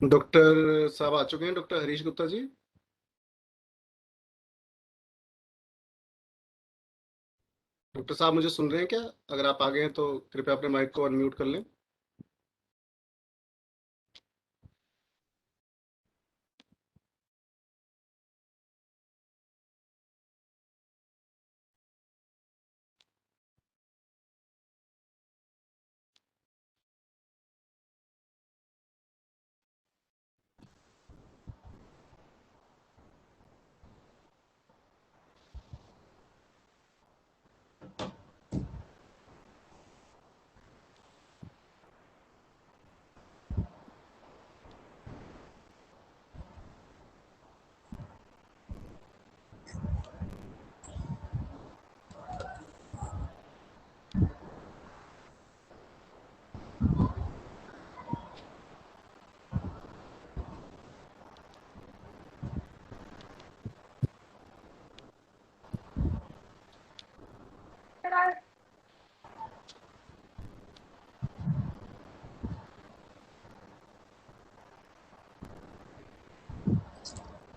Doctor साहब आ चुके हैं, डॉक्टर हरीश गुप्ता जी। डॉक्टर साहब मुझे सुन रहे हैं क्या? अगर आप आ गए हैं तो कृपया अपने माइक को अनम्यूट कर लें।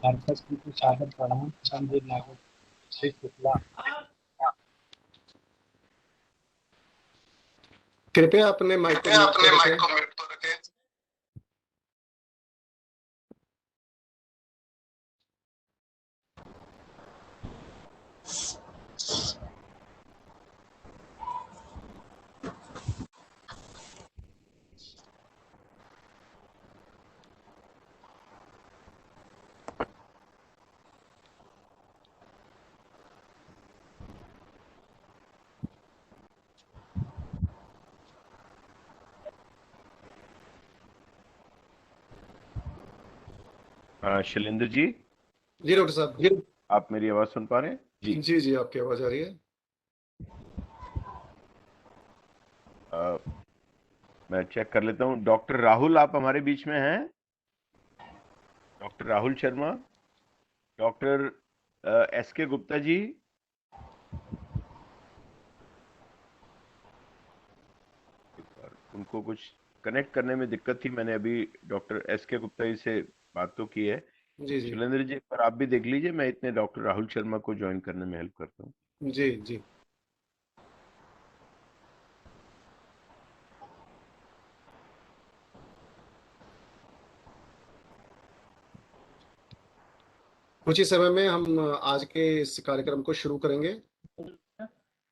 कैंपस की कुछ आदत बढ़ाएं, संदीप नागर से शुक्ला। कृपया अपने माइक को म्यूट तो रखें। शैलेंद्र जी, जी डॉक्टर साहब। आप मेरी आवाज सुन पा रहे हैं? जी। जी जी, आपकी आवाज आ रही है। मैं चेक कर लेता हूँ। डॉक्टर राहुल, आप हमारे बीच में हैं? Doctor Rahul Sharma, doctor S के गुप्ता जी। एक बार उनको कुछ कनेक्ट करने में दिक्कत थी। मैंने अभी डॉक्टर एस के गुप्ता जी से बात तो की है। जी जी शैलेंद्र जी, एक बार आप भी देख लीजिए, मैं इतने डॉक्टर राहुल शर्मा को ज्वाइन करने में हेल्प करता हूँ। जी जी। कुछ ही समय में हम आज के इस कार्यक्रम को शुरू करेंगे।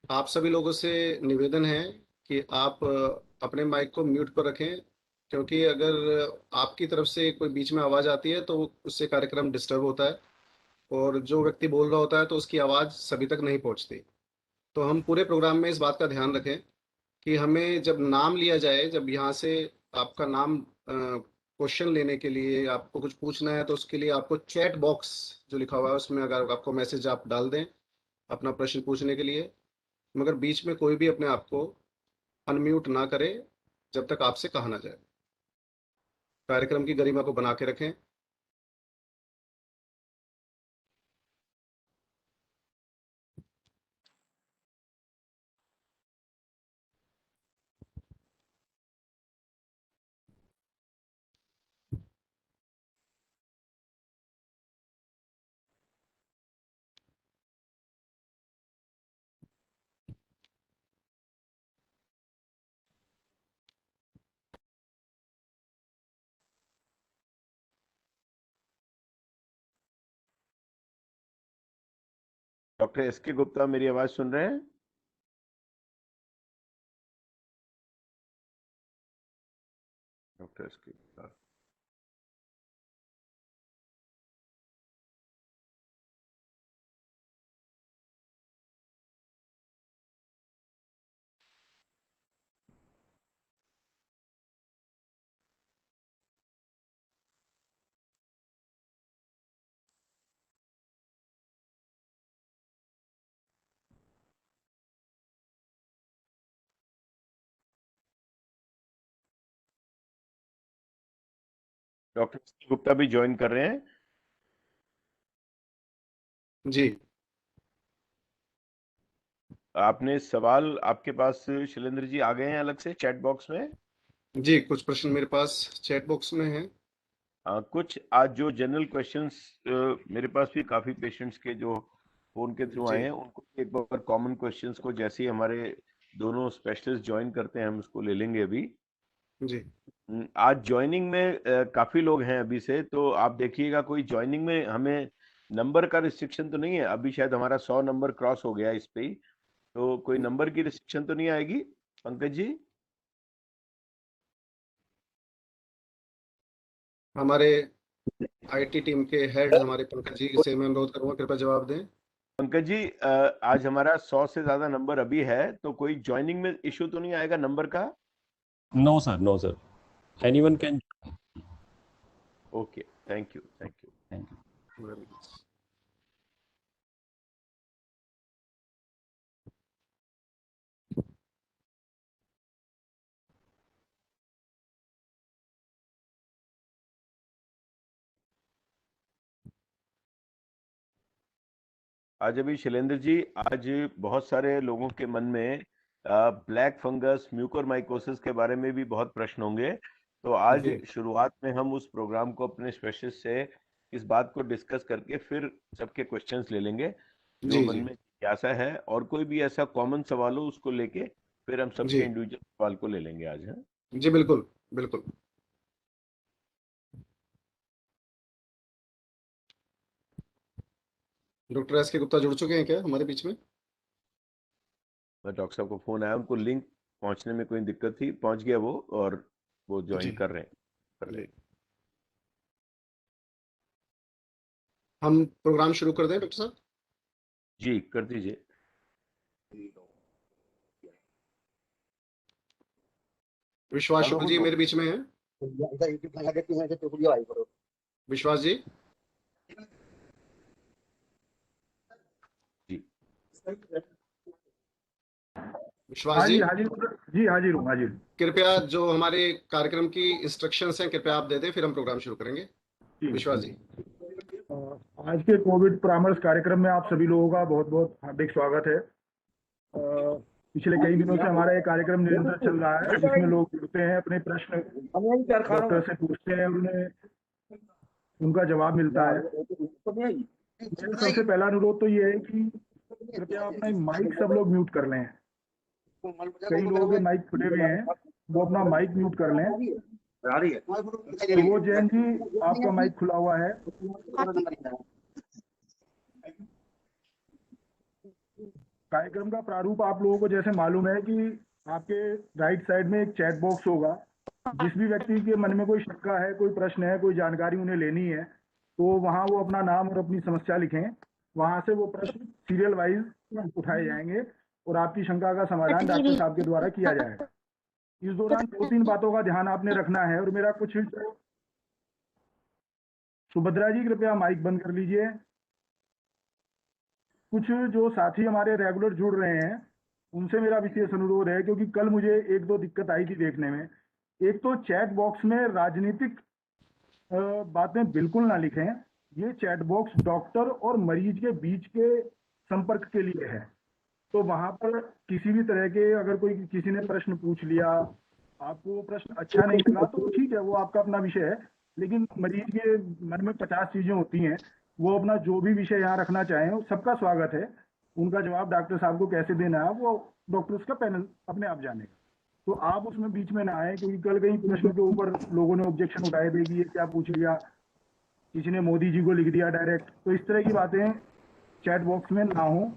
आप सभी लोगों से निवेदन है कि आप अपने माइक को म्यूट पर रखें, क्योंकि अगर आपकी तरफ से कोई बीच में आवाज आती है तो उससे कार्यक्रम डिस्टर्ब होता है, और जो व्यक्ति बोल रहा होता है तो उसकी आवाज सभी तक नहीं पहुंचती। तो हम पूरे प्रोग्राम में इस बात का ध्यान रखें कि हमें जब नाम लिया जाए, जब यहाँ से आपका नाम क्वेश्चन लेने के लिए आपको कुछ पूछना है, तो उसके लिए आपको चैट बॉक्स जो लिखा हुआ है उसमें अगर आपको मैसेज आप डाल दें अपना प्रश्न पूछने के लिए, मगर बीच में कोई भी अपने आप को अनम्यूट ना करे जब तक आपसे कहा ना जाए। कार्यक्रम की गरिमा को बना के रखें। डॉक्टर एस के गुप्ता, मेरी आवाज सुन रहे हैं? डॉक्टर एस के गुप्ता, डॉक्टर एस के गुप्ता भी ज्वाइन कर रहे हैं? जी आपने सवाल आपके पास शैलेंद्र जी आ गए हैं अलग से चैट बॉक्स में? जी, कुछ प्रश्न मेरे पास चैट बॉक्स में है। कुछ आज जो जनरल क्वेश्चंस मेरे पास भी काफी पेशेंट्स के जो फोन के थ्रू आए जी हैं, उनको एक बार कॉमन क्वेश्चंस को जैसे ही हमारे दोनों स्पेशलिस्ट ज्वाइन करते हैं हम उसको ले लेंगे अभी। जी। आज ज्वाइनिंग में काफी लोग हैं अभी से, तो आप देखिएगा कोई ज्वाइनिंग में हमें नंबर का रिस्ट्रिक्शन तो नहीं है। अभी शायद हमारा 100 नंबर क्रॉस हो गया इस पे ही, तो कोई नंबर की रिस्ट्रिक्शन तो नहीं आएगी पंकज जी? हमारे आईटी टीम के हेड हमारे पंकज जी से मैं अनुरोध करूंगा, कृपया जवाब दें। पंकज जी, आज हमारा 100 से ज्यादा नंबर अभी है, तो कोई ज्वाइनिंग में इश्यू तो नहीं आएगा नंबर का? No, sir. No, sir. Anyone can. Okay, thank you, thank you. Thank you. आज अभी शैलेंद्र जी, आज बहुत सारे लोगों के मन में ब्लैक फंगस, म्यूकोरमाइकोसिस के बारे में भी बहुत प्रश्न होंगे। तो आज जी शुरुआत में हम उस प्रोग्राम को अपने स्पेशलिस्ट से इस बात को डिस्कस करके फिर सबके क्वेश्चंस ले लेंगे जो जी मन जी में जिज्ञासा है, और कोई भी ऐसा कॉमन सवाल हो उसको लेके फिर हम सबके जी इंडिविजुअल सवाल को ले लेंगे आज। है जी, बिल्कुल बिल्कुल। डॉक्टर एस के गुप्ता जुड़ चुके हैं क्या हमारे बीच में? डॉक्टर साहब को फोन आया, उनको लिंक पहुंचने में कोई दिक्कत थी, पहुंच गया वो, और वो ज्वाइन जी कर रहे हैं। जी। हम प्रोग्राम शुरू कर दें डॉक्टर साहब? जी, कर दीजिए। विश्वास शुक्ल जी मेरे बीच में है। विश्वास जी। विश्वास जी, हाजिर जी, हाजिर हूँ, हाजिर। कृपया जो हमारे कार्यक्रम की इंस्ट्रक्शंस हैं कृपया आप दे दें, फिर हम प्रोग्राम शुरू करेंगे। जी। विश्वास जी। आज के कोविड परामर्श कार्यक्रम में आप सभी लोगों का बहुत बहुत हार्दिक स्वागत है। पिछले कई दिनों से हमारा ये कार्यक्रम निरंतर चल रहा है, जिसमें लोग जुड़ते हैं, अपने प्रश्न डॉक्टर से पूछते हैं, उन्हें उनका जवाब मिलता है। मेरा सबसे पहला अनुरोध तो ये है कि कृपया अपना माइक सब लोग म्यूट कर लें। कई लोगों के माइक खुले हुए हैं, वो अपना माइक म्यूट कर लें। वो जैन जी, आपका माइक खुला हुआ है। कार्यक्रम का प्रारूप आप लोगों को जैसे मालूम है कि आपके राइट साइड में एक चैट बॉक्स होगा। जिस भी व्यक्ति के मन में कोई शंका है, कोई प्रश्न है, कोई जानकारी उन्हें लेनी है, तो वहां वो अपना नाम और अपनी समस्या लिखें। वहां से वो प्रश्न सीरियल वाइज उठाए जाएंगे और आपकी शंका का समाधान डॉक्टर साहब के द्वारा किया जाएगा। इस दौरान 2-3 बातों का ध्यान आपने रखना है। और मेरा कुछ सुभद्रा जी, कृपया माइक बंद कर लीजिए। कुछ जो साथी हमारे रेगुलर जुड़ रहे हैं, उनसे मेरा विशेष अनुरोध है, क्योंकि कल मुझे 1-2 दिक्कत आई थी देखने में। एक तो चैट बॉक्स में राजनीतिक बातें बिल्कुल ना लिखें। ये चैट बॉक्स डॉक्टर और मरीज के बीच के संपर्क के लिए है। तो वहां पर किसी भी तरह के, अगर कोई किसी ने प्रश्न पूछ लिया, आपको वो प्रश्न अच्छा नहीं लगा, तो ठीक है, वो आपका अपना विषय है। लेकिन मरीज के मन में 50 चीजें होती हैं, वो अपना जो भी विषय यहाँ रखना चाहें, सबका स्वागत है। उनका जवाब डॉक्टर साहब को कैसे देना है, वो डॉक्टर्स का पैनल अपने आप जानेगा। तो आप उसमें बीच में ना आए, क्योंकि कल कई प्रश्न के ऊपर लोगों ने ऑब्जेक्शन उठाए थे कि ये क्या पूछ लिया, किसी ने मोदी जी को लिख दिया डायरेक्ट। तो इस तरह की बातें चैट बॉक्स में ना हो।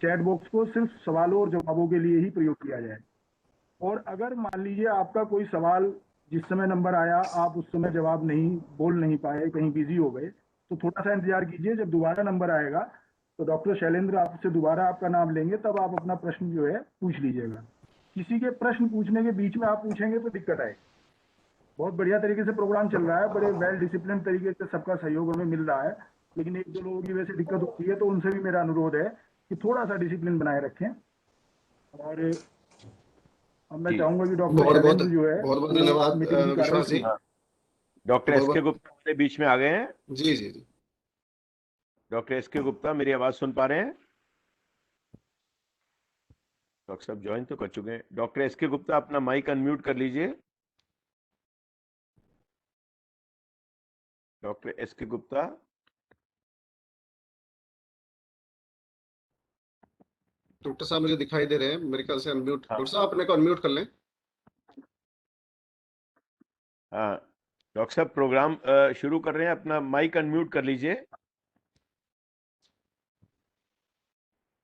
चैट बॉक्स को सिर्फ सवालों और जवाबों के लिए ही प्रयोग किया जाए। और अगर मान लीजिए आपका कोई सवाल जिस समय नंबर आया, आप उस समय जवाब बोल नहीं पाए, कहीं बिजी हो गए, तो थोड़ा सा इंतजार कीजिए। जब दोबारा नंबर आएगा तो डॉक्टर शैलेंद्र आपसे दोबारा आपका नाम लेंगे, तब आप अपना प्रश्न जो है पूछ लीजिएगा। किसी के प्रश्न पूछने के बीच में आप पूछेंगे तो दिक्कत आएगी। बहुत बढ़िया तरीके से प्रोग्राम चल रहा है, बड़े वेल डिसिप्लिन तरीके से सबका सहयोग हमें मिल रहा है। लेकिन 1-2 लोगों की वजह से दिक्कत होती है, तो उनसे भी मेरा अनुरोध है कि थोड़ा सा डिसिप्लिन बनाए रखें। और अब मैं चाहूंगा कि डॉक्टर शैलेंद्र जो है, बहुत बहुत धन्यवाद विश्वास जी। डॉक्टर एसके गुप्ता हमारे बीच में आ गए हैं। जी जी जी। डॉक्टर एसके गुप्ता, मेरी आवाज सुन पा रहे हैं? डॉक्टर साहब ज्वाइन तो कर चुके हैं। डॉक्टर एसके गुप्ता, अपना माइक अनम्यूट कर लीजिए। Doctor SK Gupta. डॉक्टर साहब मुझे दिखाई दे रहे हैं, मेरे ख्याल से अनम्यूट। डॉक्टर साहब अपने को अनम्यूट कर लें। हाँ डॉक्टर साहब, प्रोग्राम शुरू कर रहे हैं, अपना माइक अनम्यूट कर लीजिए।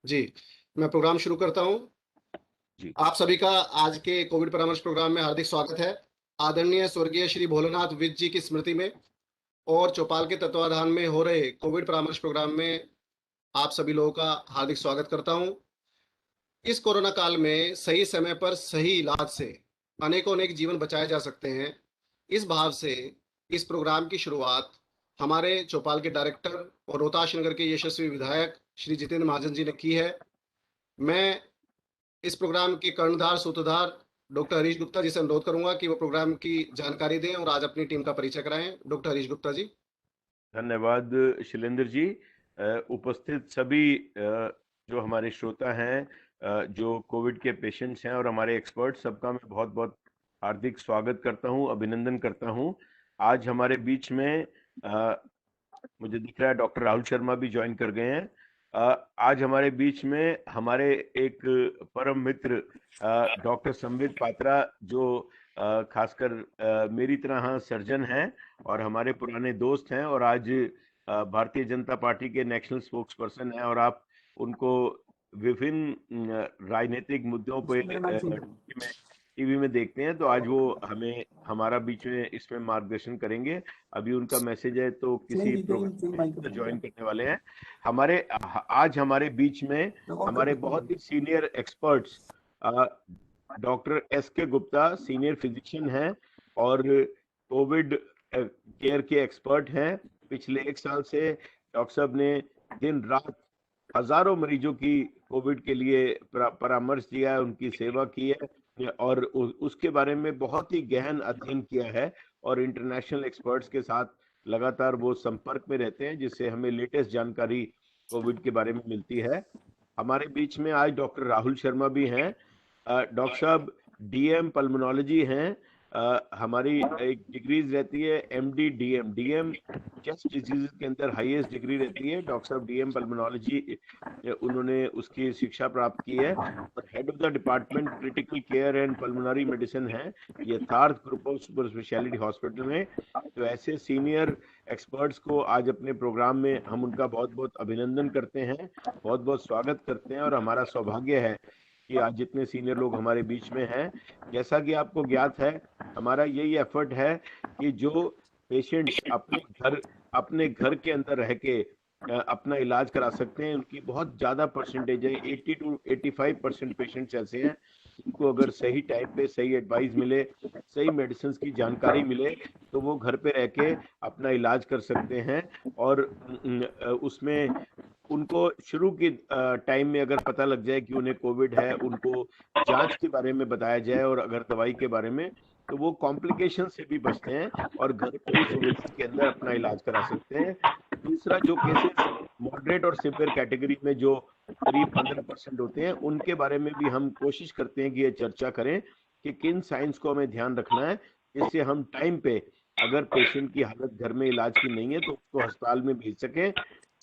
जी, मैं प्रोग्राम शुरू करता हूं। जी। आप सभी का आज के कोविड परामर्श प्रोग्राम में हार्दिक स्वागत है। आदरणीय स्वर्गीय श्री भोलेनाथ विज जी की स्मृति में और चौपाल के तत्वाधान में हो रहे कोविड परामर्श प्रोग्राम में आप सभी लोगों का हार्दिक स्वागत करता हूं। इस कोरोना काल में सही समय पर सही इलाज से अनेकों अनेक जीवन बचाए जा सकते हैं। इस भाव से इस प्रोग्राम की शुरुआत हमारे चौपाल के डायरेक्टर और रोहताश नगर के यशस्वी विधायक श्री जितेंद्र महाजन जी ने की है। मैं इस प्रोग्राम के कर्णधार सूत्रधार डॉक्टर हरीश गुप्ता जी से अनुरोध करूंगा कि वो प्रोग्राम की जानकारी दें और आज अपनी टीम का परिचय कराएं। डॉक्टर हरीश गुप्ता जी। धन्यवाद शैलेंद्र जी। उपस्थित सभी जो हमारे श्रोता हैं, जो कोविड के पेशेंट्स हैं और हमारे एक्सपर्ट, सबका मैं बहुत बहुत हार्दिक स्वागत करता हूं, अभिनंदन करता हूं। आज हमारे बीच में मुझे दिख रहा है डॉक्टर राहुल शर्मा भी ज्वाइन कर गए हैं। आज हमारे बीच में हमारे एक परम मित्र डॉक्टर संबित पात्रा, जो खासकर मेरी तरह सर्जन हैं और हमारे पुराने दोस्त हैं, और आज भारतीय जनता पार्टी के नेशनल स्पोक्स पर्सन हैं, और आप उनको विभिन्न राजनीतिक मुद्दों पे टीवी में देखते हैं। तो आज वो हमें हमारा बीच में इसमें मार्गदर्शन करेंगे। अभी उनका मैसेज है तो किसी प्रोग्राम में ज्वाइन करने वाले हैं। आज हमारे बीच में हमारे बहुत ही senior experts doctor SK Gupta senior physician हैं और कोविड केयर के एक्सपर्ट हैं। पिछले 1 साल से डॉक्टर साहब ने दिन रात हजारों मरीजों की कोविड के लिए परामर्श दिया है, उनकी सेवा की है और उसके बारे में बहुत ही गहन अध्ययन किया है और इंटरनेशनल एक्सपर्ट्स के साथ लगातार वो संपर्क में रहते हैं, जिससे हमें लेटेस्ट जानकारी कोविड के बारे में मिलती है। हमारे बीच में आज डॉक्टर राहुल शर्मा भी हैं। डॉक्टर साहब डीएम पल्मोनोलॉजी हैं। हमारी एक डिग्रीज रहती है MD DM. DM chest disease के अंदर हाईएस्ट डिग्री रहती है। डॉक्टर साहब डीएम पल्मोनोलॉजी उन्होंने उसकी शिक्षा प्राप्त की है और head of the department critical care and pulmonary medicine है यथार्थ group of super speciality hospital में। तो ऐसे सीनियर एक्सपर्ट्स को आज अपने प्रोग्राम में हम उनका बहुत बहुत अभिनंदन करते हैं, बहुत बहुत स्वागत करते हैं और हमारा सौभाग्य है कि आज जितने सीनियर लोग हमारे बीच में हैं। जैसा कि आपको ज्ञात है, हमारा यही एफर्ट है कि जो पेशेंट्स अपने घर के अंदर रह के अपना इलाज करा सकते हैं, उनकी बहुत ज्यादा परसेंटेज है, 80 to 85% पेशेंट्स ऐसे हैं जिनको अगर सही टाइम पे सही एडवाइस मिले, सही मेडिसिन की जानकारी मिले, तो वो घर पे रह के अपना इलाज कर सकते हैं। और उसमें उनको शुरू की टाइम में अगर पता लग जाए कि उन्हें कोविड है, उनको जांच के बारे में बताया जाए और अगर दवाई के बारे में, तो वो कॉम्प्लिकेशन से भी बचते हैं और घर पे सुविधा के अंदर अपना इलाज करा सकते हैं। दूसरा, जो केसेस मॉडरेट और सिवियर कैटेगरी में जो करीब 15% होते हैं, उनके बारे में भी हम कोशिश करते हैं कि ये चर्चा करें कि किन साइंस को हमें ध्यान रखना है, जिससे हम टाइम पे अगर पेशेंट की हालत घर में इलाज की नहीं है तो उसको अस्पताल में भेज सकें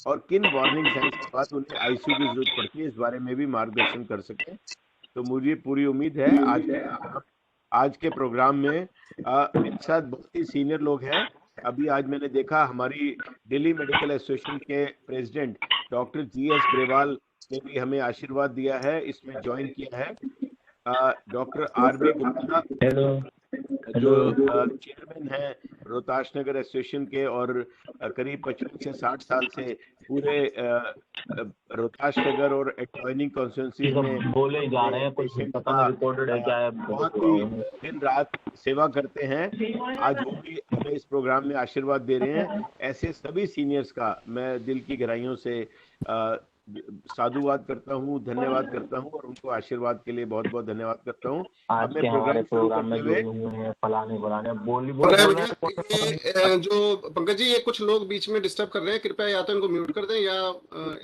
और किन वार्निंग साइंस के बाद उन्हें आईसीयू की जरूरत पड़ती है, इस बारे में भी मार्गदर्शन कर सकें। तो मुझे पूरी उम्मीद है आज के प्रोग्राम में मेरे साथ बहुत ही सीनियर लोग हैं। अभी आज मैंने देखा हमारी दिल्ली मेडिकल एसोसिएशन के प्रेसिडेंट डॉक्टर जीएस ग्रेवाल ने भी हमें आशीर्वाद दिया है, इसमें ज्वाइन किया है। डॉक्टर आरबी गुप्ता जो चेयरमैन है रोहताश नगर एसोसिएशन के और करीब 55 से 60 साल से पूरे रोहताश नगर और एडजॉइनिंग कॉन्स्टिट्यूंसी में बोले जा रहे हैं, कुछ पता नहीं रिकॉर्डेड है क्या है। बहुत ही दिन रात सेवा करते हैं। आज वो भी हमें इस प्रोग्राम में आशीर्वाद दे रहे हैं। ऐसे सभी सीनियर्स का मैं दिल की गहराइयों से साधुवाद करता हूँ, धन्यवाद करता हूँ और उनको आशीर्वाद के लिए बहुत बहुत धन्यवाद करता हूँ। आज के हमारे प्रोग्राम में जो फलाने जो पंकज जी, ये कुछ लोग बीच में डिस्टर्ब कर रहे हैं, कृपया या तो इनको म्यूट कर दें या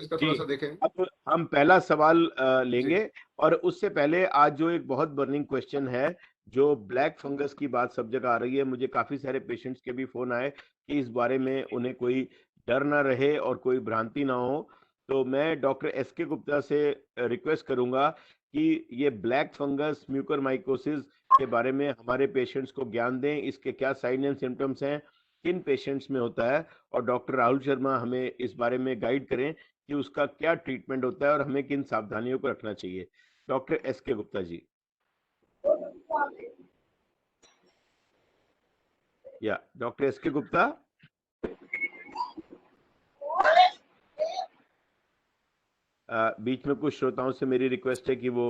इसका थोड़ा सा देखें। अब हम पहला सवाल लेंगे और उससे पहले आज जो एक बहुत बर्निंग क्वेश्चन है, जो ब्लैक फंगस की बात सब जगह आ रही है, मुझे काफी सारे पेशेंट्स के भी फोन आए कि इस बारे में उन्हें कोई डर ना रहे और कोई भ्रांति ना हो। तो मैं डॉक्टर एसके गुप्ता से रिक्वेस्ट करूंगा कि ये ब्लैक फंगस म्यूकरमाइकोसिस के बारे में हमारे पेशेंट्स को ज्ञान दें, इसके क्या साइन एंड सिम्टम्स हैं, किन पेशेंट्स में होता है, और डॉक्टर राहुल शर्मा हमें इस बारे में गाइड करें कि उसका क्या ट्रीटमेंट होता है और हमें किन सावधानियों को रखना चाहिए। Doctor SK Gupta ji. या डॉक्टर एसके गुप्ता। बीच में कुछ श्रोताओं से मेरी रिक्वेस्ट है कि वो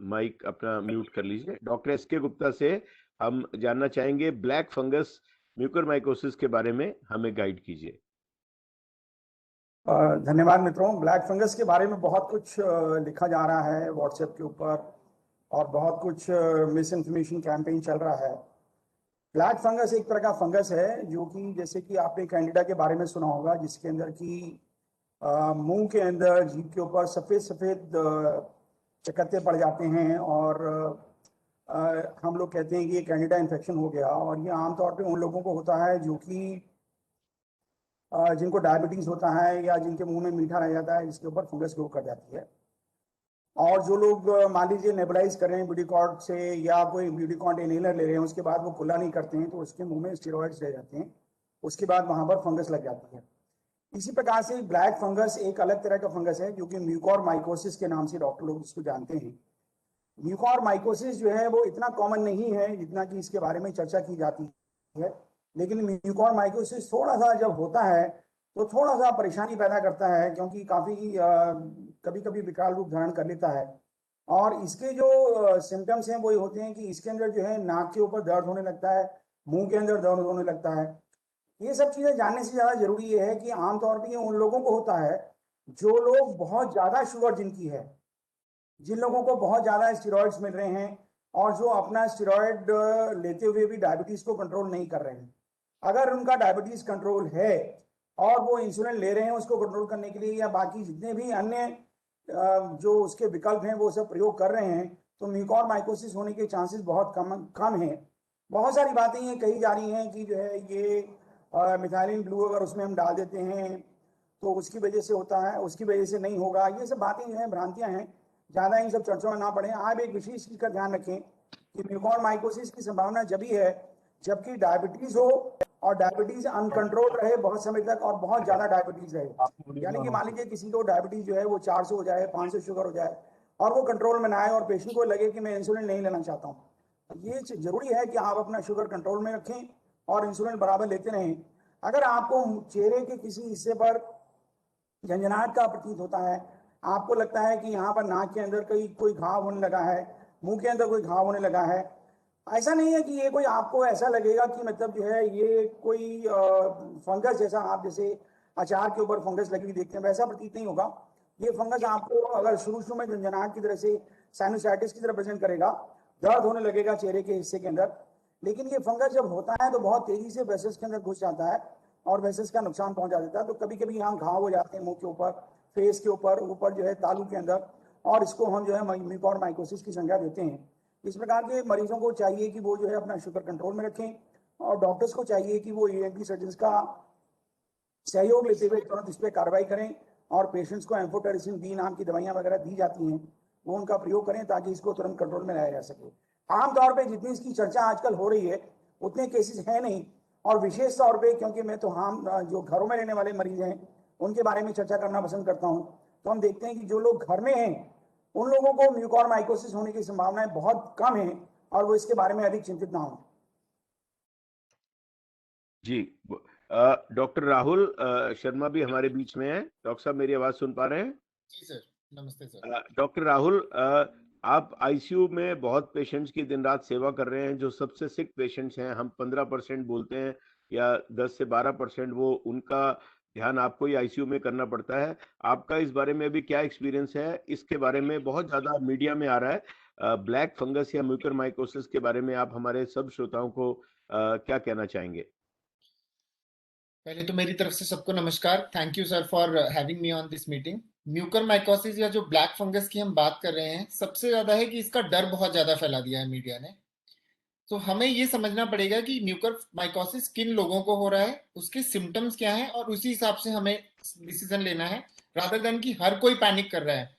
माइक अपना म्यूट कर लीजिए। डॉक्टर एसके गुप्ता से हम जानना चाहेंगे ब्लैक फंगस म्यूकरमाइकोसिस के बारे में, हमें गाइड कीजिए। धन्यवाद मित्रों। ब्लैक फंगस के बारे में बहुत कुछ लिखा जा रहा है व्हाट्सएप के ऊपर और बहुत कुछ मिस इन्फॉर्मेशन कैंपेन चल रहा है। ब्लैक फंगस एक तरह का फंगस है जो कि, जैसे कि आपने कैंडिडा के बारे में सुना होगा, जिसके अंदर की मुंह के अंदर, जीभ के ऊपर सफ़ेद सफ़ेद चकत्ते पड़ जाते हैं और हम लोग कहते हैं कि ये कैंडिडा इन्फेक्शन हो गया। और ये आमतौर पे उन लोगों को होता है जो कि जिनको डायबिटीज़ होता है या जिनके मुंह में मीठा रह जाता है, जिसके ऊपर फंगस ग्रो कर जाती है। और जो लोग मान लीजिए नेबुलाइज कर रहे हैं ब्यूटीकॉर्ड से या कोई ब्यूटीकॉर्ड इनहेलर ले रहे हैं, उसके बाद वो खुला नहीं करते हैं तो उसके मुंह में स्टेरॉइड्स रह जाते हैं, उसके बाद वहाँ पर फंगस लग जाती है। इसी प्रकार से ब्लैक फंगस एक अलग तरह का फंगस है जो कि म्यूकोरमाइकोसिस के नाम से डॉक्टर लोग इसको जानते हैं। म्यूकोरमाइकोसिस जो है वो इतना कॉमन नहीं है जितना कि इसके बारे में चर्चा की जाती है, लेकिन म्यूकोरमाइकोसिस थोड़ा सा जब होता है तो थोड़ा सा परेशानी पैदा करता है, क्योंकि काफ़ी कभी कभी विकराल रूप धारण कर लेता है। और इसके जो सिम्टम्स हैं वो ये होते हैं कि इसके अंदर जो है नाक के ऊपर दर्द होने लगता है, मुंह के अंदर दर्द होने लगता है। ये सब चीज़ें जानने से ज़्यादा जरूरी ये है कि आमतौर पर ये उन लोगों को होता है जो लोग बहुत ज्यादा शुगर जिनकी है, जिन लोगों को बहुत ज्यादा स्टेरॉइड्स मिल रहे हैं और जो अपना स्टेरॉइड लेते हुए भी डायबिटीज को कंट्रोल नहीं कर रहे हैं, अगर उनका डायबिटीज कंट्रोल है और वो इंसुलिन ले रहे हैं उसको कंट्रोल करने के लिए, या बाकी जितने भी अन्य जो उसके विकल्प हैं वो सब प्रयोग कर रहे हैं, तो म्यूकोरमाइकोसिस होने के चांसेस बहुत कम हैं। बहुत सारी बातें ये कही जा रही हैं कि जो है ये मिथाइलिन ब्लू अगर उसमें हम डाल देते हैं तो उसकी वजह से होता है, उसकी वजह से नहीं होगा। ये सब बातें जो हैं भ्रांतियां हैं, ज़्यादा इन सब चर्चाओं में ना पड़े। आप एक विशेष चीज़ का ध्यान रखें कि म्यूकोरमाइकोसिस की संभावना जब ही है जबकि डायबिटीज हो और डायबिटीज अनकंट्रोल रहे बहुत समय तक और बहुत ज़्यादा डायबिटीज रहे। यानी कि मान लीजिए किसी को डायबिटीज जो है वो 400 हो जाए, 500 शुगर हो जाए और वो कंट्रोल में ना आए और पेशेंट को लगे कि मैं इंसुलिन नहीं लेना चाहता हूँ। ये जरूरी है कि आप अपना शुगर कंट्रोल में रखें और इंसुलिन बराबर लेते रहें। अगर आपको चेहरे के किसी हिस्से पर झंझनाहट का प्रतीत होता है, आपको लगता है कि यहाँ पर नाक के अंदर कोई घाव होने लगा है, मुंह के अंदर कोई घाव होने लगा है, ऐसा नहीं है कि ये कोई आपको ऐसा लगेगा कि मतलब जो है ये कोई फंगस जैसा, आप जैसे अचार के ऊपर फंगस लगी हुई देखते हैं वैसा प्रतीत नहीं होगा। ये फंगस आपको अगर शुरू में झंझनाहट की तरह से साइनोसाइटिस की तरह प्रेजेंट करेगा, दर्द होने लगेगा चेहरे के हिस्से के अंदर, लेकिन ये फंगस जब होता है तो बहुत तेजी से वेसल्स के अंदर घुस जाता है और वेसल्स का नुकसान पहुंचा देता है। तो कभी कभी यहाँ घाव हो जाते हैं मुंह के ऊपर, फेस के ऊपर जो है तालू के अंदर, और इसको हम जो है म्यूकोरमाइकोसिस की संज्ञा देते हैं। इस प्रकार के मरीजों को चाहिए कि वो जो है अपना शुगर कंट्रोल में रखें और डॉक्टर्स को चाहिए कि वो ईएनटी सर्जन्स का सहयोग लेते हुए तुरंत इस पर कार्रवाई करें और पेशेंट्स को एम्फोटेरिसिन बी नाम की दवाइयां वगैरह दी जाती हैं वो उनका प्रयोग करें ताकि इसको तुरंत कंट्रोल में लाया जा सके। आमतौर पर जितनी इसकी चर्चा आजकल हो रही है उतने केसेस है नहीं, और विशेष तौर पे क्योंकि मैं तो हम जो घरों में रहने वाले मरीज हैं उनके बारे में चर्चा करना पसंद करता हूं, तो हम देखते हैं कि जो लोग घर में हैं उन लोगों को म्यूकोरमाइकोसिस होने की संभावनाएं बहुत कम है और वो इसके बारे में अधिक चिंतित ना हो। जी, डॉक्टर राहुल शर्मा भी हमारे बीच में है। डॉक्टर साहब मेरी आवाज सुन पा रहे हैं? जी सर, नमस्ते सर। डॉक्टर राहुल, आप आईसीयू में बहुत पेशेंट्स की दिन रात सेवा कर रहे हैं। जो सबसे सिक पेशेंट्स हैं, हम 15% बोलते हैं या 10 से 12%, वो उनका ध्यान आपको ही आईसीयू में करना पड़ता है। आपका इस बारे में अभी क्या एक्सपीरियंस है? इसके बारे में बहुत ज्यादा मीडिया में आ रहा है, ब्लैक फंगस या म्यूकोरमाइकोसिस के बारे में आप हमारे सब श्रोताओं को क्या कहना चाहेंगे? पहले तो मेरी तरफ से सबको नमस्कार। Thank you sir for having me on this meeting. Mucormycosis या जो ब्लैक फंगस की हम बात कर रहे हैं, सबसे ज्यादा है कि इसका डर बहुत ज्यादा फैला दिया है मीडिया ने। तो हमें ये समझना पड़ेगा कि म्यूकोरमाइकोसिस किन लोगों को हो रहा है, उसके सिम्टम्स क्या हैं, और उसी हिसाब से हमें डिसीजन लेना है, रादर देन कि हर कोई पैनिक कर रहा है।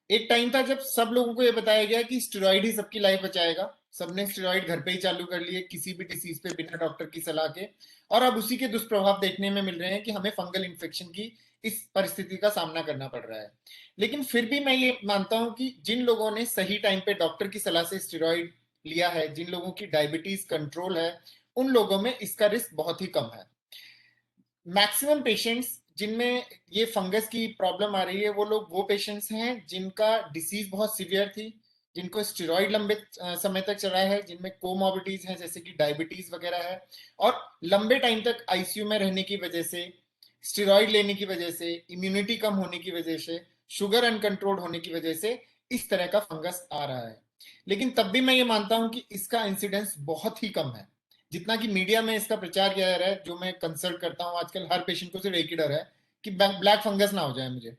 एक टाइम था जब सब लोगों को ये बताया गया कि स्टेरॉइड ही सबकी लाइफ बचाएगा, सबने स्टेरॉइड घर पे ही चालू कर लिए किसी भी डिसीज पे बिना डॉक्टर की सलाह के, और अब उसी के दुष्प्रभाव देखने में मिल रहे हैं कि हमें फंगल इन्फेक्शन की इस परिस्थिति का सामना करना पड़ रहा है। लेकिन फिर भी मैं ये मानता हूं कि जिन लोगों ने सही टाइम पे डॉक्टर की सलाह से स्टेरॉइड लिया है, जिन लोगों की डायबिटीज कंट्रोल है, उन लोगों में इसका रिस्क बहुत ही कम है। मैक्सिमम पेशेंट्स जिनमें ये फंगस की प्रॉब्लम आ रही है, वो पेशेंट्स हैं जिनका डिसीज बहुत सीवियर थी, जिनको स्टेरॉइड लंबे समय तक चला है, जिनमें कोमॉर्बिडिटीज हैं जैसे कि डायबिटीज वगैरह है, और लंबे टाइम तक आईसीयू में रहने की वजह से, स्टेरॉइड लेने की वजह से, इम्यूनिटी कम होने की वजह से, शुगर अनकंट्रोल्ड होने की वजह से इस तरह का फंगस आ रहा है। लेकिन तब भी मैं ये मानता हूं कि इसका इंसिडेंस बहुत ही कम है। जितना कि मीडिया में इसका प्रचार किया जा रहा है, जो मैं कंसल्ट करता हूं आजकल, हर पेशेंट को सिर्फ एक ही डर है कि ब्लैक फंगस ना हो जाए मुझे।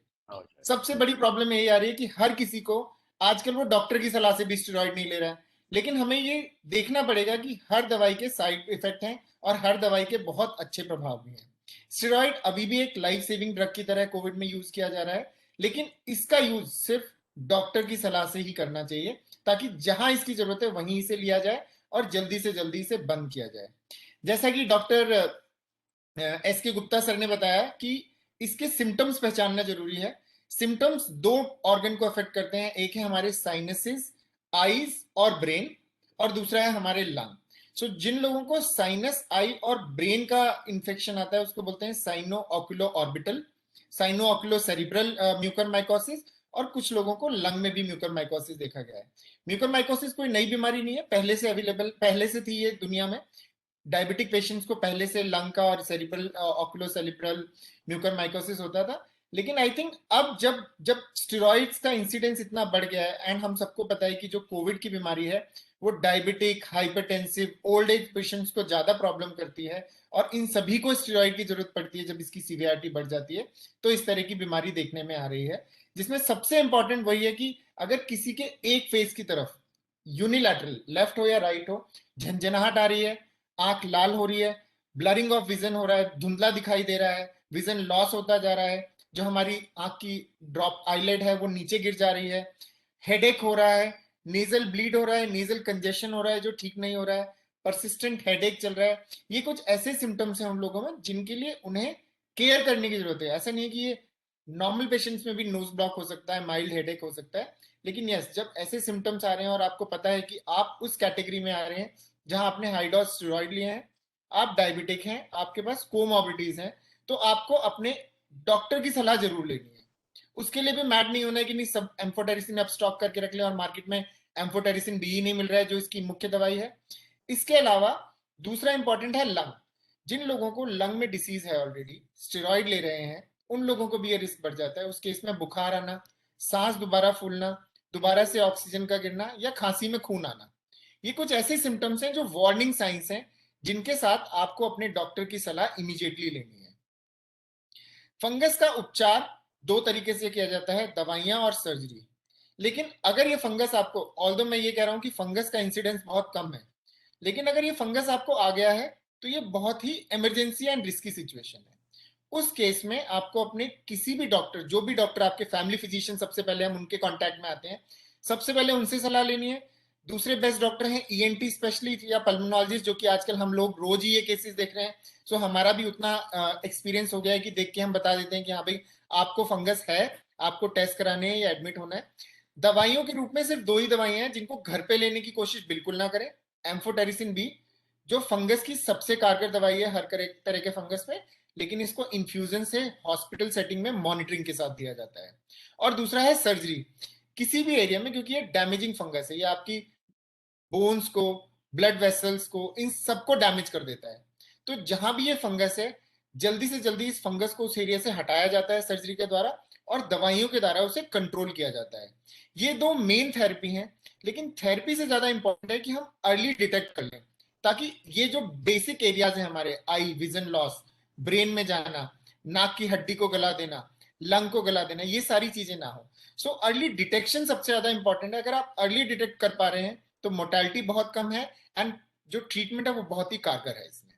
सबसे बड़ी प्रॉब्लम यही आ रही है कि हर किसी को आजकल वो डॉक्टर की सलाह से भी स्टेरॉइड नहीं ले रहा है। लेकिन हमें ये देखना पड़ेगा कि हर दवाई के साइड इफेक्ट हैं और हर दवाई के बहुत अच्छे प्रभाव भी हैं। स्टेरॉइड अभी भी एक लाइफ सेविंग ड्रग की तरह कोविड में यूज किया जा रहा है, लेकिन इसका यूज सिर्फ डॉक्टर की सलाह से ही करना चाहिए, ताकि जहां इसकी जरूरत है वहीं इसे लिया जाए और जल्दी से जल्दी इसे बंद किया जाए। जैसा कि डॉक्टर एस के गुप्ता सर ने बताया कि इसके सिम्टम्स पहचानना जरूरी है। सिम्टम्स दो ऑर्गन को अफेक्ट करते हैं, एक है हमारे साइनसेस, आईज और ब्रेन, और दूसरा है हमारे लंग। सो जिन लोगों को साइनस, आई और ब्रेन का इंफेक्शन आता है उसको बोलते हैं sino oculo orbital, sino oculo cerebral mucormycosis, और कुछ लोगों को लंग में भी म्यूकोरमाइकोसिस देखा गया है। म्यूकोरमाइकोसिस कोई नई बीमारी नहीं है, पहले से अवेलेबल, पहले से थी ये दुनिया में। डायबिटिक पेशेंट्स को पहले से लंग का और सेरिब्रल ऑक्यूलो सेरिब्रल म्यूकोरमाइकोसिस होता था, लेकिन आई थिंक अब जब जब स्टेरॉइड्स का इंसिडेंस इतना बढ़ गया है, एंड हम सबको पता है कि जो कोविड की बीमारी है वो diabetic, hypertensive, old age patients को ज्यादा प्रॉब्लम करती है, और इन सभी को स्टेरॉइड की जरूरत पड़ती है जब इसकी सीवियरिटी बढ़ जाती है। तो इस तरह की बीमारी देखने में आ रही है, जिसमें सबसे इंपॉर्टेंट वही है कि अगर किसी के एक फेस की तरफ, यूनिलैटरल, लेफ्ट हो या राइट हो, झंझनाहट आ रही है, आंख लाल हो रही है, ब्लरिंग ऑफ विजन हो रहा है, धुंधला दिखाई दे रहा है, विजन लॉस होता जा रहा है, जो हमारी आंख की ड्रॉप आईलेट है वो नीचे गिर जा रही है, हेडेक हो रहा है, नेजल ब्लीड हो रहा है, नेजल कंजेशन हो रहा है जो ठीक नहीं हो रहा है, परसिस्टेंट हेडेक चल रहा है, ये कुछ ऐसे सिम्टम्स हैं हम लोगों में जिनके लिए उन्हें केयर करने की जरूरत है। ऐसा नहीं है कि ये नॉर्मल पेशेंट्स में भी नोज ब्लॉक हो सकता है, माइल्ड हेडेक हो सकता है, लेकिन यस, जब ऐसे सिम्टम्स आ रहे हैं और आपको पता है कि आप उस कैटेगरी में आ रहे हैं जहां आपने हाई डोज स्टेरॉइड लिए हैं, आप डायबिटिक हैं, आपके पास कोमॉर्बिडिटीज हैं, तो आपको अपने डॉक्टर की सलाह जरूर लेनी है। उसके लिए भी मैड नहीं होना है कि नहीं सब एम्फोटेरिसिन अब स्टॉक करके रख ले और मार्केट में एम्फोटेरिसिन डी नहीं मिल रहा है जो इसकी मुख्य दवाई है। इसके अलावा दूसरा इंपॉर्टेंट है लंग। जिन लोगों को लंग में डिसीज है, ऑलरेडी स्टेरॉइड ले रहे हैं, उन लोगों को भी ये रिस्क बढ़ जाता है। उस केस में बुखार आना, सांस दोबारा फूलना, दोबारा से ऑक्सीजन का गिरना, या खांसी में खून आना, ये कुछ ऐसे सिम्टम्स हैं जो वार्निंग साइंस हैं जिनके साथ आपको अपने डॉक्टर की सलाह इमीडिएटली लेनी है। फंगस का उपचार दो तरीके से किया जाता है, दवाइयां और सर्जरी। लेकिन अगर ये फंगस आपको, ऑल्दो मैं ये कह रहा हूं कि फंगस का इंसिडेंस बहुत कम है, लेकिन अगर ये फंगस आपको आ गया है तो ये बहुत ही इमरजेंसी एंड रिस्की सिचुएशन है। उस केस में आपको अपने किसी भी डॉक्टर, जो भी डॉक्टर आपके फैमिली फिजिशियन, सबसे पहले हम उनके कांटेक्ट में आते हैं, सबसे पहले उनसे सलाह लेनी है। दूसरे बेस्ट डॉक्टर हैं ईएनटी स्पेशलिस्ट या पल्मोनोलॉजिस्ट, जो कि आजकल हम लोग रोज ही ये केसेस देख रहे हैं। सो हमारा भी उतना एक्सपीरियंस हो गया है कि देख के हम बता देते हैं कि हाँ भाई आपको फंगस है, आपको टेस्ट कराने हैं या एडमिट होना है। दवाइयों के रूप में सिर्फ दो ही दवाइयां हैं जिनको घर पे लेने की कोशिश बिल्कुल ना करें। एम्फोटेरिसिन बी, जो फंगस की सबसे कारगर दवाई है हर तरह के फंगस में, लेकिन इसको इन्फ्यूजन से हॉस्पिटल सेटिंग में मॉनिटरिंग के साथ दिया जाता है। और दूसरा है सर्जरी, किसी भी एरिया में, क्योंकि ये डैमेजिंग फंगस है, ये आपकी बोन्स को, ब्लड वेसल्स को, इन सबको डैमेज कर देता है। तो जहां भी ये फंगस है, जल्दी से जल्दी इस फंगस को उस एरिया से हटाया जाता है सर्जरी के द्वारा, और दवाइयों के द्वारा उसे कंट्रोल किया जाता है। ये दो मेन थेरेपी हैं, लेकिन थेरेपी से ज्यादा इंपॉर्टेंट है कि हम अर्ली डिटेक्ट कर लें, ताकि ये जो बेसिक एरियाज हैं हमारे, आई, विजन लॉस, ब्रेन में जाना, नाक की हड्डी को गला देना, लंग को गला देना, ये सारी चीजें ना हो। सो अर्ली डिटेक्शन सबसे ज्यादा इंपॉर्टेंट है। अगर आप अर्ली डिटेक्ट कर पा रहे हैं तो मोर्टेलिटी बहुत कम है, एंड जो ट्रीटमेंट है वो बहुत ही कारगर है इसमें।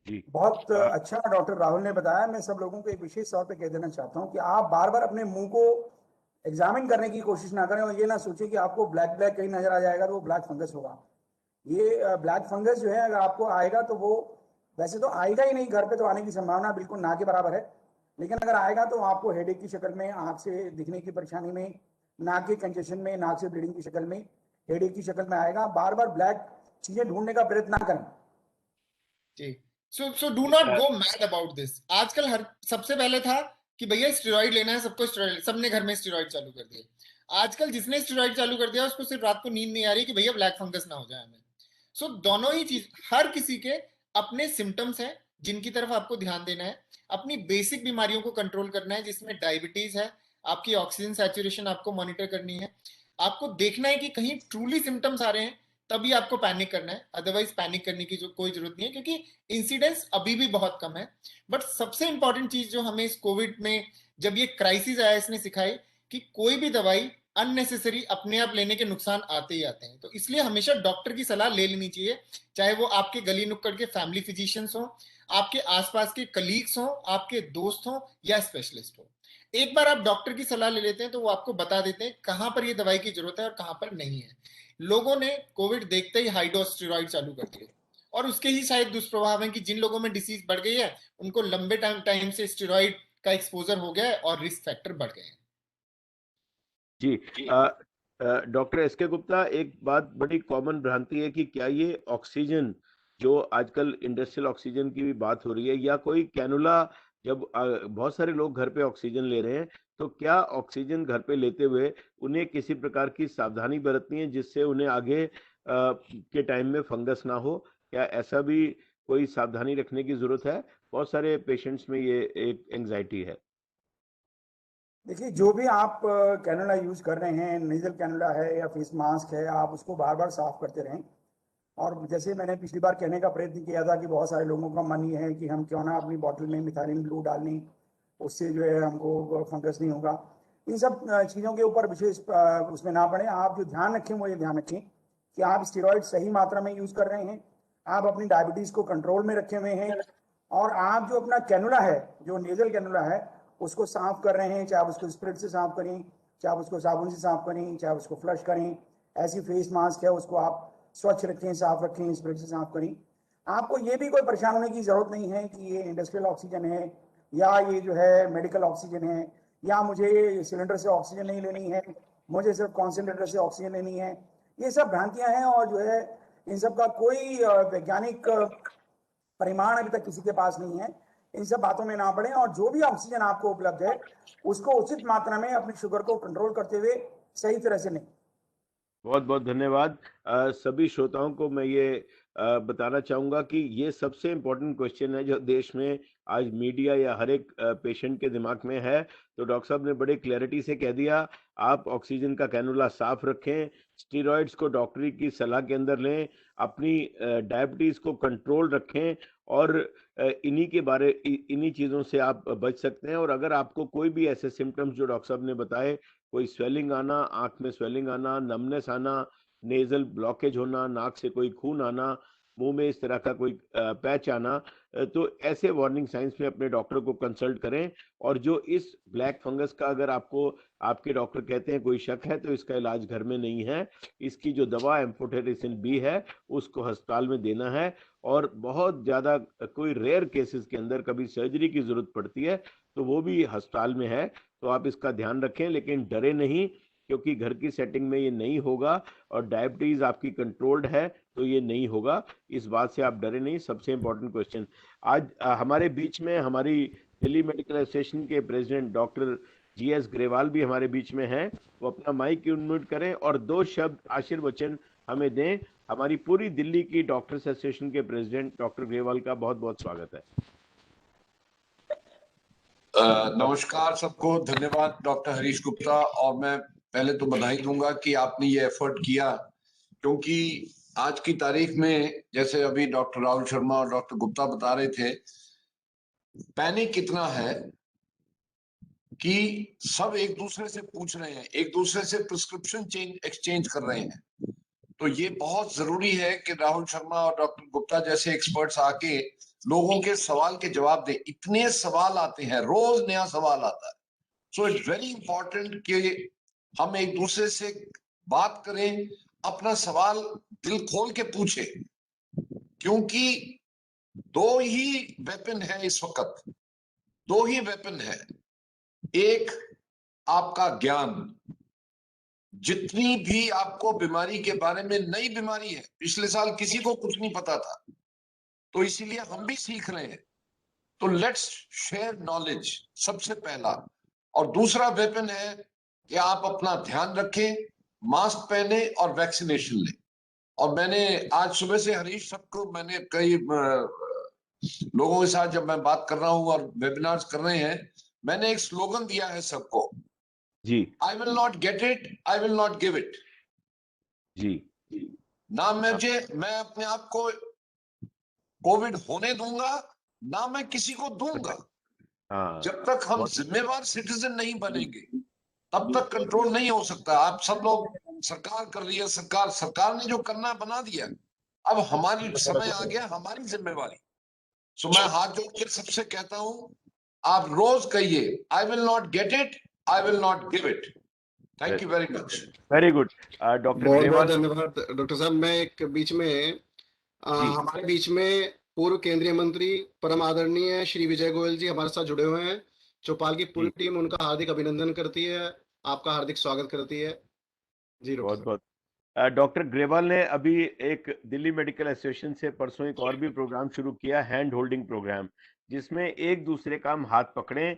जी बहुत अच्छा डॉक्टर राहुल ने बताया। मैं सब लोगों को एक विशेष तौर पे कह देना चाहता हूँ कि आप बार बार अपने मुंह को एग्जामिन करने की कोशिश ना करें, और ये ना सोचें कि आपको ब्लैक ब्लैक कहीं नजर आ जाएगा तो वो ब्लैक फंगस होगा। ये ब्लैक फंगस जो है अगर आपको आएगा तो वो वैसे तो आएगा ही नहीं, घर पे तो आने की संभावना बिल्कुल ना के बराबर है, लेकिन अगर आएगा तो आपको हेडेक की शक्ल में, आंख से दिखने की परेशानी में, नाक के कंजेशन में, नाक से ब्लीडिंग की शक्ल में, हेडेक की शक्ल में आएगा। बार बार ब्लैक चीजें ढूंढने का प्रयत्न ना करें। जी, so do not go mad about this. आजकल हर सबसे पहले था कि भैया स्टेरॉइड लेना है, सबको स्टेरॉइड, सबने घर में स्टेरॉइड चालू कर दिया। आजकल जिसने स्टेरॉइड चालू कर दिया उसको सिर्फ रात को नींद नहीं आ रही कि भैया ब्लैक फंगस ना हो जाए हमें। सो दोनों ही चीज, हर किसी के अपने सिम्टम्स हैं जिनकी तरफ आपको ध्यान देना है। अपनी बेसिक बीमारियों को कंट्रोल करना है, जिसमें डायबिटीज है, आपकी ऑक्सीजन सैचुरेशन आपको मॉनिटर करनी है। आपको देखना है कि कहीं ट्रूली सिम्टम्स आ रहे हैं, तभी आपको पैनिक करना है, अदरवाइज पैनिक करने की जो कोई जरूरत नहीं है, क्योंकि इंसिडेंस अभी भी बहुत कम है। बट सबसे इंपॉर्टेंट चीज जो हमें इस कोविड में, जब ये क्राइसिस आया, इसने सिखाई कि कोई भी दवाई अननेसेसरी अपने आप लेने के नुकसान आते ही आते हैं। तो इसलिए हमेशा डॉक्टर की सलाह ले लेनी चाहिए, चाहे वो आपके गली नुक्कड़ के फैमिली फिजिशियंस हो, आपके आसपास के कलीग्स हो, आपके दोस्त हो, या स्पेशलिस्ट हो। एक बार आप डॉक्टर की सलाह ले लेते हैं तो वो आपको बता देते हैं कहां पर ये दवाई की जरूरत है और कहां पर नहीं है। लोगों ने कोविड देखते ही हाई डोज स्टेरॉइड चालू कर दिए, और उसके ही शायद दुष्प्रभाव हैं कि जिन लोगों में डिसीज बढ़ गई है उनको लंबे टाइम से स्टेरॉइड का एक्सपोजर हो गया है और रिस्क फैक्टर बढ़ गए हैं। जी डॉक्टर एस के गुप्ता, एक बात बड़ी कॉमन भ्रांति है कि क्या ये ऑक्सीजन, जो आजकल इंडस्ट्रियल ऑक्सीजन की भी बात हो रही है, या कोई कैनुला, जब बहुत सारे लोग घर पे ऑक्सीजन ले रहे हैं, तो क्या ऑक्सीजन घर पे लेते हुए उन्हें किसी प्रकार की सावधानी बरतनी है जिससे उन्हें आगे के टाइम में फंगस ना हो? क्या ऐसा भी कोई सावधानी रखने की जरूरत है? बहुत सारे पेशेंट्स में ये एक एंजाइटी है। देखिए, जो भी आप कैनुला यूज कर रहे हैं, नेजल कैनुला है या फेस मास्क है, आप उसको बार बार साफ करते रहें। और जैसे मैंने पिछली बार कहने का प्रयत्न किया था कि बहुत सारे लोगों का मन ये है कि हम क्यों ना अपनी बॉटल में मिथाइलिन ब्लू डाल लें, उससे जो है हमको फंगस नहीं होगा। इन सब चीज़ों के ऊपर विशेष उसमें ना पड़े। आप जो ध्यान रखें वो ये ध्यान रखें कि आप स्टेरॉइड सही मात्रा में यूज कर रहे हैं, आप अपनी डायबिटीज को कंट्रोल में रखे हुए हैं, और आप जो अपना कैनुला है, जो नेजल कैनुला है, उसको साफ कर रहे हैं, चाहे आप उसको स्प्रिट से साफ करें, चाहे आप उसको साबुन से साफ करें, चाहे उसको फ्लश करें। ऐसी फेस मास्क है उसको आप स्वच्छ रखें, साफ रखें, स्प्रिट से साफ करें। आपको ये भी कोई परेशान होने की जरूरत नहीं है कि ये इंडस्ट्रियल ऑक्सीजन है या ये जो है मेडिकल ऑक्सीजन है, या मुझे सिलेंडर से ऑक्सीजन नहीं लेनी है, मुझे सिर्फ कॉन्सेंट्रेटर से ऑक्सीजन लेनी है। ये सब भ्रांतियां हैं, और जो है इन सब का कोई वैज्ञानिक परिमाण अभी तक किसी के पास नहीं है। इन सब बातों में ना पड़े, और जो भी ऑक्सीजन आपको उपलब्ध है उसको उचित मात्रा में अपनी शुगर को कंट्रोल करते हुए सही तरह से लें। बहुत बहुत धन्यवाद। सभी श्रोताओं को मैं ये बताना चाहूंगा कि ये सबसे इम्पोर्टेंट क्वेश्चन है जो देश में आज मीडिया या हर एक पेशेंट के दिमाग में है। तो डॉक्टर साहब ने बड़े क्लैरिटी से कह दिया, आप ऑक्सीजन का कैनुला साफ रखें, स्टीरॉइड्स को डॉक्टरी की सलाह के अंदर लें, अपनी डायबिटीज को कंट्रोल रखें, और इन्हीं चीज़ों से आप बच सकते हैं। और अगर आपको कोई भी ऐसे सिम्टम्स जो डॉक्टर साहब ने बताए, कोई स्वेलिंग आना, आंख में स्वेलिंग आना, नमनेस आना, नेजल ब्लॉकेज होना, नाक से कोई खून आना, मुंह में इस तरह का कोई पैच आना, तो ऐसे वार्निंग साइंस में अपने डॉक्टर को कंसल्ट करें। और जो इस ब्लैक फंगस का अगर आपको आपके डॉक्टर कहते हैं कोई शक है, तो इसका इलाज घर में नहीं है। इसकी जो दवा एम्फोटेरिसिन बी है उसको अस्पताल में देना है, और बहुत ज़्यादा कोई रेयर केसेस के अंदर कभी सर्जरी की जरूरत पड़ती है तो वो भी अस्पताल में है। तो आप इसका ध्यान रखें, लेकिन डरे नहीं, क्योंकि घर की सेटिंग में ये नहीं होगा, और डायबिटीज आपकी कंट्रोल्ड है तो ये नहीं होगा। इस बात से आप डरे नहीं। सबसे इम्पोर्टेंट क्वेश्चन आज हमारे बीच में हमारी दिल्ली मेडिकल एसोसिएशन के प्रेसिडेंट डॉक्टर GS ग्रेवाल भी हमारे बीच में हैं। वो अपना माइक अनम्यूट करें और 2 शब्द आशीर्वचन हमें दें। हमारी पूरी दिल्ली की डॉक्टर्स एसोसिएशन के प्रेसिडेंट डॉक्टर ग्रेवाल का बहुत बहुत स्वागत है। नमस्कार सबको, धन्यवाद डॉक्टर हरीश गुप्ता। और मैं पहले तो बधाई दूंगा कि आपने ये एफर्ट किया, क्योंकि आज की तारीख में जैसे अभी डॉक्टर राहुल शर्मा और डॉक्टर गुप्ता बता रहे थे, पैनिक कितना है कि सब एक दूसरे से पूछ रहे हैं, एक दूसरे से प्रिस्क्रिप्शन एक्सचेंज कर रहे हैं। तो ये बहुत जरूरी है कि राहुल शर्मा और डॉक्टर गुप्ता जैसे एक्सपर्ट्स आके लोगों के सवाल के जवाब दें। इतने सवाल आते हैं, रोज नया सवाल आता है। सो इट्स वेरी इंपॉर्टेंट कि हम एक दूसरे से बात करें, अपना सवाल दिल खोल के पूछे, क्योंकि 2 ही वेपन है इस वक्त, 2 ही वेपन है। एक आपका ज्ञान, जितनी भी आपको बीमारी के बारे में नई बीमारी है, पिछले साल किसी को कुछ नहीं पता था, तो इसीलिए हम भी सीख रहे हैं। तो लेट्स शेयर नॉलेज, सबसे पहला। और दूसरा वेपन है कि आप अपना ध्यान रखें, मास्क पहने और वैक्सीनेशन लें। और मैंने आज सुबह से हरीश सबको, मैंने कई लोगों के साथ जब मैं बात कर रहा हूं और वेबिनार्स कर रहे हैं, मैंने एक स्लोगन दिया है सबको जी, I will not get it, I will not give it. जी, ना मैं अपने आप को कोविड होने दूंगा, ना मैं किसी को दूंगा। हाँ, जब तक हम जिम्मेवार सिटीजन नहीं बनेंगे तब तक कंट्रोल नहीं हो सकता। आप सब लोग, सरकार कर रही है, सरकार ने जो करना बना दिया, अब हमारी समय आ गया, हमारी जिम्मेवारी। सो मैं हाथ जोड़ के सबसे कहता हूं, आप रोज कहिए आई will not get it, I will not give it. Thank you very much. Very good. Doctor बहुत बहुत ग्रेवाल धन्यवाद डॉक्टर साहब। मैं एक बीच में जी, हमारे बीच में पूर्व केंद्रीय मंत्री परम आदरणीय श्री विजय गोयल जी हमारे साथ जुड़े हुए हैं। चौपाल की पूरी जी, टीम उनका हार्दिक अभिनंदन करती है, आपका हार्दिक स्वागत करती है। जी डॉक्टर बहुत साहब। बहुत। डॉक्टर ग्रेवाल ने अभी एक दिल्ली मेडिकल एसोसिएशन से परसों एक और भी प्रोग्राम शुरू किया, हैंड होल्डिंग प्रोग्राम, जिसमें एक दूसरे का हम हाथ पकड़ें।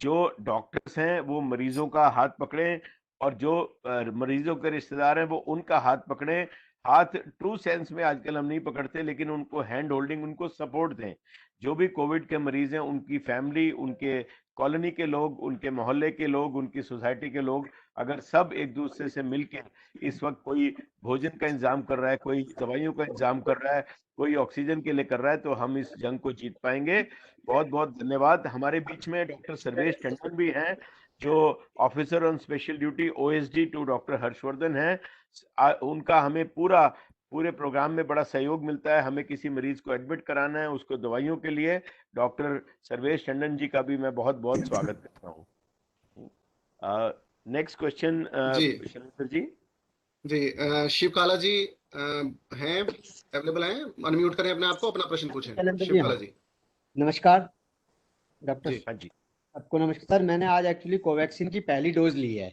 जो डॉक्टर्स हैं वो मरीजों का हाथ पकड़ें, और जो मरीजों के रिश्तेदार हैं वो उनका हाथ पकड़ें। हाथ ट्रू सेंस में आजकल हम नहीं पकड़ते, लेकिन उनको हैंड होल्डिंग, उनको सपोर्ट दें। जो भी कोविड के मरीज हैं, उनकी फैमिली, उनके कॉलोनी के लोग, उनके मोहल्ले के लोग, उनकी सोसाइटी के लोग अगर सब एक दूसरे से मिलकर इस वक्त कोई भोजन का इंतजाम कर रहा है, कोई दवाइयों का इंतजाम कर रहा है, कोई ऑक्सीजन के लिए कर रहा है, तो हम इस जंग को जीत पाएंगे। बहुत बहुत धन्यवाद। हमारे बीच में डॉक्टर सर्वेश टंडन भी हैं, जो officer on special duty OSD to doctor Harshvardhan हैं। उनका हमें पूरे प्रोग्राम में बड़ा सहयोग मिलता है। हमें किसी मरीज को एडमिट कराना है, उसको दवाइयों के लिए, डॉक्टर सर्वेश टंडन जी का भी मैं बहुत बहुत स्वागत करता हूँ। नेक्स्ट क्वेश्चन जी शरद जी। जी शिव काला जी हैं, अवेलेबल हैं? अनम्यूट करें अपने आप को, अपना प्रश्न पूछें। शिव काला जी। नमस्कार डॉक्टर, जी हाँ जी आपको नमस्कार। मैंने आज एक्चुअली कोवैक्सीन की पहली डोज ली है,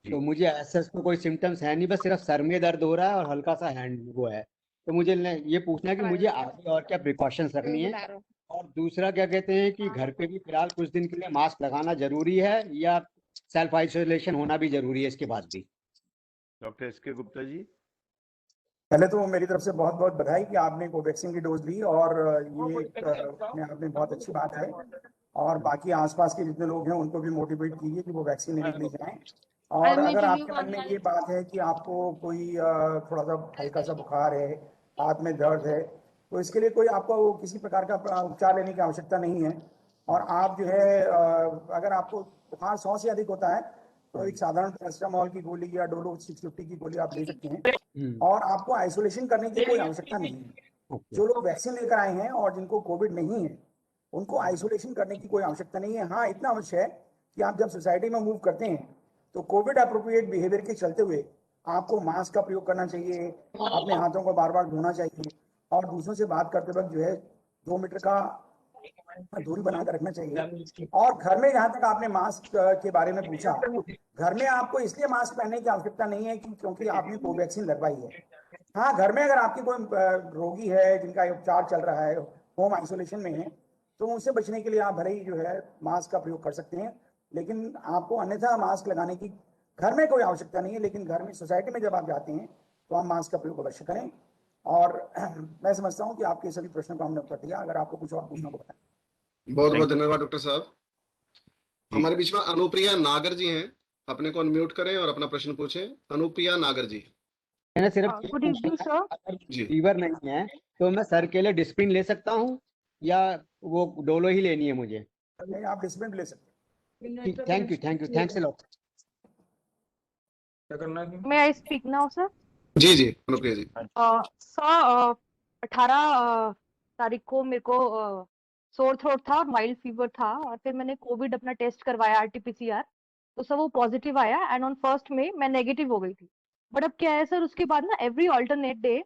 तो मुझे ऐसा तो कोई सिम्टम्स है नहीं, बस सिर्फ सर में दर्द हो रहा है और हल्का सा हैंड वो है। तो मुझे ये पूछना है कि मुझे आगे और क्या प्रिकॉशंस रखनी है, और दूसरा क्या कहते हैं कि घर पे भी फिलहाल कुछ दिन के लिए मास्क लगाना जरूरी है या सेल्फ आइसोलेशन होना भी जरूरी है इसके बाद भी? Doctor SK Gupta ji. पहले तो मेरी तरफ से बहुत बहुत बधाई कि आपने कोवैक्सीन की डोज ली, और ये अपने आप में बहुत अच्छी बात है। और बाकी आसपास के जितने लोग हैं उनको भी मोटिवेट कीजिए कि वो वैक्सीन लेने के लिए जाएं। और अगर आपके मन में ये बात है कि आपको कोई थोड़ा सा हल्का सा बुखार है, हाथ में दर्द है, तो इसके लिए कोई आपको किसी प्रकार का उपचार लेने की आवश्यकता नहीं है। और आप जो है अगर आपको बुखार 100 से अधिक होता है तो एक साधारण पैरासिटामोल की गोली या डोलो 650 की गोली आप ले सकते हैं, और आपको आइसोलेशन करने की कोई आवश्यकता नहीं है। जो लोग वैक्सीन लेकर आए हैं और जिनको कोविड नहीं है, उनको आइसोलेशन करने की कोई आवश्यकता नहीं है। हाँ, इतना अवश्य है कि आप जब सोसाइटी में मूव करते हैं तो कोविड अप्रोप्रिएट बिहेवियर के चलते हुए आपको मास्क का प्रयोग करना चाहिए, अपने हाथों को बार बार धोना चाहिए, और दूसरों से बात करते वक्त जो है 2 मीटर का दूरी बनाकर रखना चाहिए। और घर में, जहां तक आपने मास्क के बारे में पूछा, घर में आपको इसलिए मास्क पहनने की आवश्यकता नहीं है कि क्योंकि आपने कोवैक्सीन लगवाई है। हाँ, घर में अगर आपकी कोई रोगी है जिनका उपचार चल रहा है, होम आइसोलेशन में है, तो उससे बचने के लिए आप भले ही जो है मास्क का प्रयोग कर सकते हैं, लेकिन आपको अन्यथा मास्क लगाने की घर में कोई आवश्यकता नहीं है। लेकिन घर में, सोसाइटी में जब आप जाते हैं तो आप मास्क का प्रयोग अवश्य करें। और मैं समझता हूँ कि आपके सभी प्रश्नों का हमने उत्तर दिया। अगर आपको कुछ और पूछना होगा। बहुत बहुत धन्यवाद डॉक्टर साहब। हमारे बीच में अनुप्रिया नागर जी हैं, अपने को अनम्यूट करें और अपना प्रश्न पूछें। अनुप्रिया नागर जी। मैंने सिर्फ गुड इवनिंग सर। अगर जी फीवर नहीं है तो मैं सर के लिए डिस्प्रिन ले सकता हूँ या वो डोलो ही लेनी है मुझे? नहीं, आप डिस्प्रिन ले सकते हैं। Thank you, thanks a lot. May I speak now sir? जी जी अनुप्रिया जी। सर 18 तारीख को मेरे को सोर थ्रोट था और माइल्ड फीवर था, और फिर मैंने कोविड अपना टेस्ट करवाया RT-PCR, तो सर वो पॉजिटिव आया, एंड ऑन 1 मई मैं नेगेटिव हो गई थी। बट अब क्या है सर, उसके बाद ना एवरी ऑल्टरनेट डे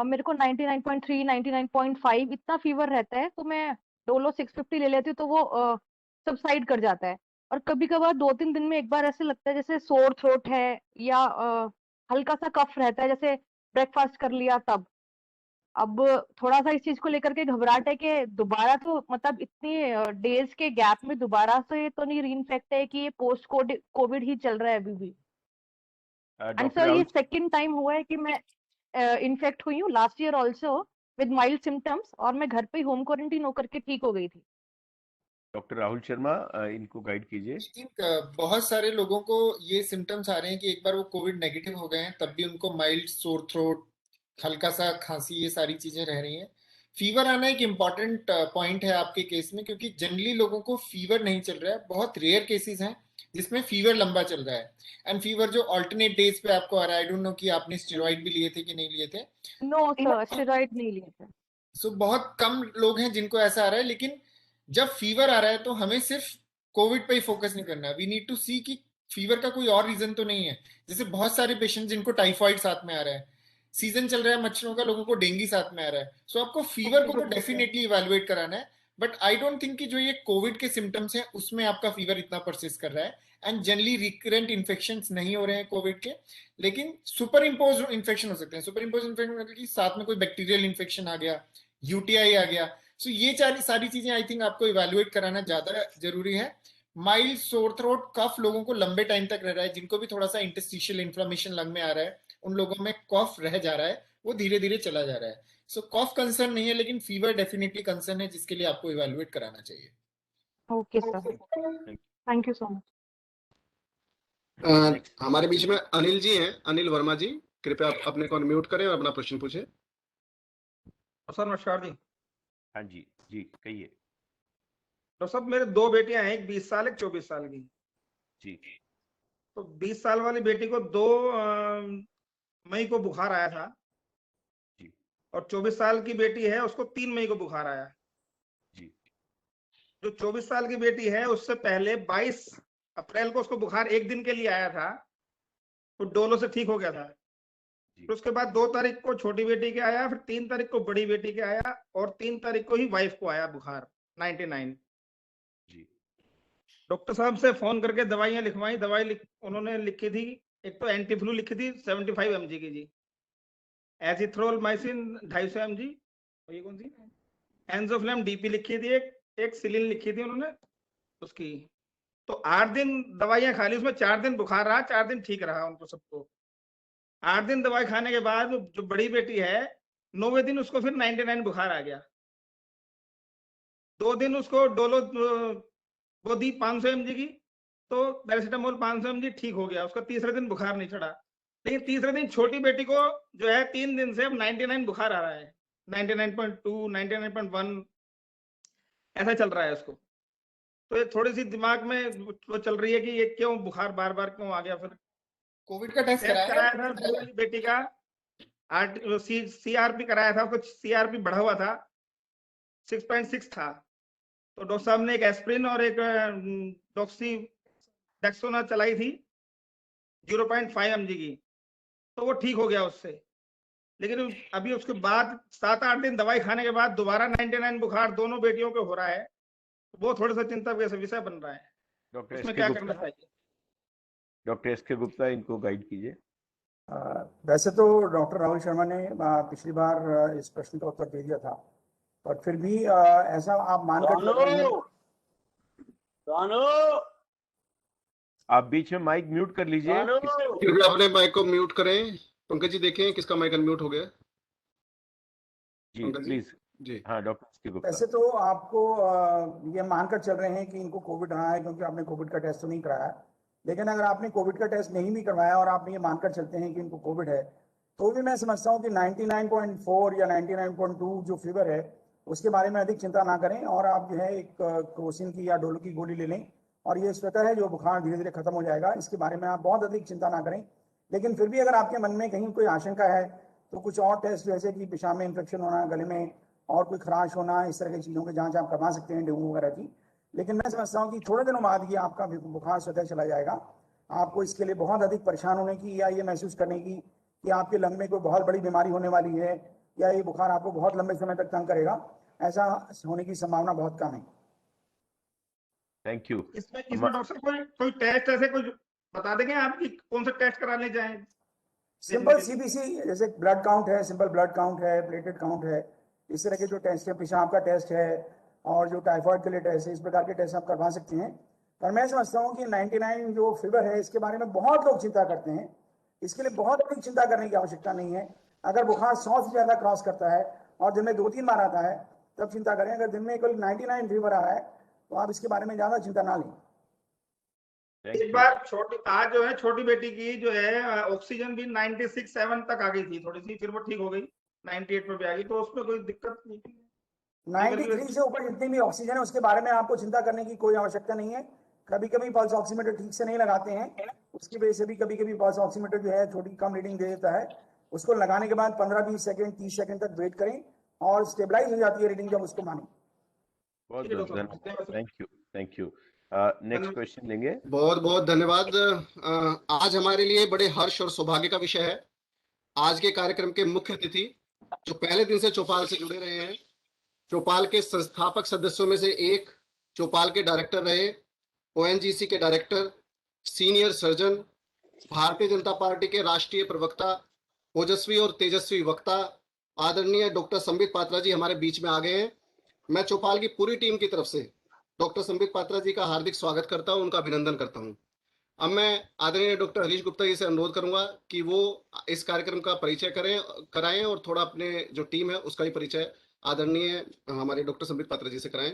मेरे को 99.3 99.5 इतना फीवर रहता है, तो मैं डोलो 650 ले लेती हूँ तो वो सबसाइड कर जाता है। और कभी कभार 2-3 दिन में एक बार ऐसे लगता है जैसे सोर थ्रोट है, या हल्का सा कफ रहता है, जैसे ब्रेकफास्ट कर लिया तब। अब थोड़ा सा इस चीज को लेकर के घबराहट है कि दोबारा तो मतलब इतनी डेज के गैप में दोबारा से तो नहीं रीइंफेक्ट है कि ये पोस्ट कोविड ही चल रहा है अभी भी? एंड सर ये सेकंड टाइम हुआ है कि मैं इन्फेक्ट हुई हूँ, last year also with mild symptoms, और मैं घर पे होम क्वारंटीन होकर के ठीक हो गई थी। डॉक्टर राहुल शर्मा इनको गाइड कीजिए। आई थिंक बहुत सारे लोगों को ये सिम्टम्स आ रहे हैं कि एक बार वो कोविड नेगेटिव हो गए हैं तब भी उनको माइल्ड सोर थ्रोट, हल्का सा खांसी, ये सारी चीजें रह रही हैं। फीवर आना एक इम्पॉर्टेंट पॉइंट है आपके केस में, क्योंकि जनरली लोगों को फीवर नहीं चल रहा है। बहुत रेयर केसेस हैं जिसमें फीवर लंबा चल रहा है, एंड फीवर जो ऑल्टरनेट डेज पे आपको आ रहा है। आई डोंट नो कि आपने स्टेरॉइड भी लिए थे कि नहीं लिए थे। नो सर, स्टेरॉइड नहीं लिए थे। सो बहुत कम लोग हैं जिनको ऐसा आ रहा है, लेकिन जब फीवर आ रहा है तो हमें सिर्फ कोविड पे ही फोकस नहीं करना है। वी नीड टू सी कि फीवर का कोई और रीजन तो नहीं है। जैसे बहुत सारे पेशेंट जिनको टाइफाइड साथ में आ रहा है, सीजन चल रहा है मच्छरों का, लोगों को डेंगू साथ में आ रहा है। सो आपको फीवर को तो डेफिनेटली इवेलुएट कराना है, बट आई डोंट थिंक कि जो ये कोविड के सिम्टम्स हैं उसमें आपका फीवर इतना परसिस्ट कर रहा है। एंड जनरली रिकरेंट इन्फेक्शंस नहीं हो रहे हैं कोविड के, लेकिन सुपर इम्पोज इन्फेक्शन हो सकते हैं। सुपर इम्पोज इन्फेक्शन मतलब कि साथ में कोई बैक्टीरियल इन्फेक्शन आ गया, UTI आ गया। सो ये सारी चीजें आई थिंक आपको इवेलुएट कराना ज्यादा जरूरी है। माइल्ड सोर थ्रोट कफ लोगों को लंबे टाइम तक रह रहा है, जिनको भी थोड़ा सा इंटरस्टिशियल इन्फ्लेमेशन लंग में आ रहा है, उन लोगों में कफ रह जा रहा है, वो धीरे धीरे चला जा रहा है। सो कफ कंसर्न नहीं है, लेकिन फीवर डेफिनेटली कंसर्न है, जिसके लिए आपको इवेलुएट कराना चाहिए। Okay sir, thank you so much. हमारे बीच में अनिल जी हैं, अनिल वर्मा जी, कृपया आप अपने को अनम्यूट करें और अपना प्रश्न पूछें। सर नमस्कार जी। हाँ जी जी कहिए। तो सब मेरे दो बेटियां हैं, एक 20 साल एक 24 साल की जी। तो 20 साल वाली बेटी को 2 मई को बुखार आया था जी। और 24 साल की बेटी है उसको 3 मई को बुखार आया। जी। जो 24 साल की बेटी है उससे पहले 22 अप्रैल को उसको बुखार एक दिन के लिए आया था, तो डोलो से ठीक हो गया था। फिर उसके बाद 2 तारीख को छोटी बेटी के आया, फिर 3 तारीख को बड़ी बेटी के आया और 3 तारीख को ही वाइफ को आया बुखार 99। जी। डॉक्टर साहब से फोन करके दवाइयां लिखवाई, उन्होंने लिखी थी, एक तो एंटी फ्लू लिखी थी 75 mg की जी, एजिथ्रोमाइसिन 250 mg, और ये कौन सी एंजोफ्लेम डीपी लिखी थी, एक सिलिन लिखी थी उन्होंने उसकी। तो 8 दिन दवाइयां खा ली, उसमें 4 दिन बुखार रहा, 4 दिन ठीक रहा उनको सबको। 8 दिन दवाई खाने के बाद जो बड़ी बेटी है 9वें दिन उसको फिर 99 बुखार आ गया। 2 दिन उसको डोलो वो दी 500 mg की, तो पैरासीटामोल 500 mg ठीक हो गया उसका। तीसरे दिन बुखार नहीं चढ़ा, लेकिन तीसरे दिन छोटी बेटी को जो है 3 दिन से अब 99 बुखार आ रहा है, 99.2 99.1 ऐसा चल रहा है उसको। तो ये थोड़ी सी दिमाग में वो चल रही है कि ये क्यों बुखार बार बार क्यों आ गया। फिर कोविड का टेस्ट कराया था बड़ी वाली बेटी का, CRP कराया था, कुछ CRP बढ़ा हुआ था, 6.6 था। तो डॉक्टर साहब ने एक एस्प्रिन और एक डॉक्सी डेक्सोना चलाई थी 0.5 mg की, तो वो ठीक हो गया उससे। लेकिन अभी उसके बाद 7-8 दिन दवाई खाने के बाद दोबारा 99 बुखार दोनों बेटियों को हो रहा है, वो थोड़ा सा चिंता का विषय बन रहा है। डॉक्टर उसमें एस के क्या गुप्ता, करना चाहिए? डॉक्टर एस के गुप्ता इनको गाइड कीजिए। वैसे तो डॉक्टर राहुल शर्मा ने पिछली बार इस प्रश्न का उत्तर दे दिया था, पर फिर भी ऐसा आप मानकर चल रहे हैं। आप बीच में माइक म्यूट कर लीजिए। कृपया अपने माइक को म्यूट करें। पंकज जी देखें किसका माइक अनम्यूट हो गया। जी पंकज जी प्लीज। जी। हाँ डॉक्टर एस के गुप्ता। वैसे तो आपको ये मानकर चल रहे हैं कि इनको कोविड रहा है क्योंकि आपने कोविड का टेस्ट तो नहीं कराया। लेकिन अगर आपने कोविड का टेस्ट नहीं भी करवाया और आप ये मानकर चलते हैं कि इनको कोविड है, तो भी मैं समझता हूँ कि 99.4 या 99.2 जो फीवर है उसके बारे में अधिक चिंता ना करें, और आप जो है एक क्रोसिन की या डोलो की गोली ले लें, और ये स्वतः है जो बुखार धीरे धीरे खत्म हो जाएगा। इसके बारे में आप बहुत अधिक चिंता ना करें। लेकिन फिर भी अगर आपके मन में कहीं कोई आशंका है तो कुछ और टेस्ट, जैसे कि पेशाब में इन्फेक्शन होना, गले में और कोई खराश होना, इस तरह की चीज़ों की जांच आप करवा सकते हैं, डेंगू वगैरह की। लेकिन मैं समझता हूँ कि थोड़े दिनों बाद ये आपका बुखार स्वतः चला जाएगा। आपको इसके लिए बहुत अधिक परेशान होने की या ये महसूस करने की कि आपके लंग में कोई बहुत बड़ी बीमारी होने वाली है या ये बुखार आपको बहुत लंबे समय तक तंग करेगा, ऐसा होने की संभावना बहुत कम है। Thank you. इसमें डॉक्टर कोई टेस्ट ऐसे कोई बता देंगे आप कि कौन सा टेस्ट कराने जाएं? सिंपल CBC, जैसे ब्लड काउंट है, सिंपल ब्लड काउंट है, प्लेटलेट काउंट है, इस तरह के जो टेस्ट है, पेशाब का टेस्ट है और जो टाइफाइड के लिए टेस्ट है, इस प्रकार के टेस्ट आप करवा सकते हैं। पर मैं समझता हूँ कि 99 जो फीवर है इसके बारे में बहुत लोग चिंता करते हैं। इसके लिए बहुत अधिक चिंता करने की आवश्यकता नहीं है। अगर बुखार 100 से ज्यादा क्रॉस करता है और दिन में 2-3 बार आता है तब चिंता करें। अगर दिन में केवल 99 फीवर आ रहा है तो आप इसके बारे में ज्यादा चिंता ना लें। एक बार आज जो है छोटी बेटी की जो है ऑक्सीजन भी 96.7 तक आ गई थी थोड़ी सी, फिर वो ठीक हो गई 98 पर भी आ गई, तो उसमें कोई दिक्कत नहीं। 93 से ऊपर जितनी भी ऑक्सीजन है उसके बारे में आपको चिंता करने की कोई आवश्यकता नहीं है। कभी कभी पल्स ऑक्सीमीटर ठीक से नहीं लगाते हैं, उसकी वजह से भी कभी कभी पल्स ऑक्सीमीटर जो है थोड़ी कम रीडिंग दे देता है। उसको लगाने के बाद 15-20 सेकंड 30 सेकंड तक वेट करें और स्टेबलाइज हो जाती है रीडिंग जब उसको माने। बहुत बहुत धन्यवाद। Thank you. नेक्स्ट क्वेश्चन लेंगे। बहुत बहुत धन्यवाद। आज हमारे लिए बड़े हर्ष और सौभाग्य का विषय है। आज के कार्यक्रम के मुख्य अतिथि जो पहले दिन से चौपाल से जुड़े रहे हैं, चौपाल के संस्थापक सदस्यों में से एक, चौपाल के डायरेक्टर रहे, ONGC के director, senior surgeon, Bharatiya Janata party के राष्ट्रीय प्रवक्ता, ओजस्वी और तेजस्वी वक्ता, आदरणीय डॉक्टर संबित पात्रा जी हमारे बीच में आ गए हैं। मैं चौपाल की पूरी टीम की तरफ से डॉक्टर संबित पात्रा जी का हार्दिक स्वागत करता हूं, उनका अभिनंदन करता हूं। अब मैं आदरणीय डॉक्टर हरीश गुप्ता जी से अनुरोध करूंगा कि वो इस कार्यक्रम का परिचय कराएं और थोड़ा अपने जो टीम है उसका भी परिचय आदरणीय हमारे डॉक्टर संबित पात्रा जी से कराएं।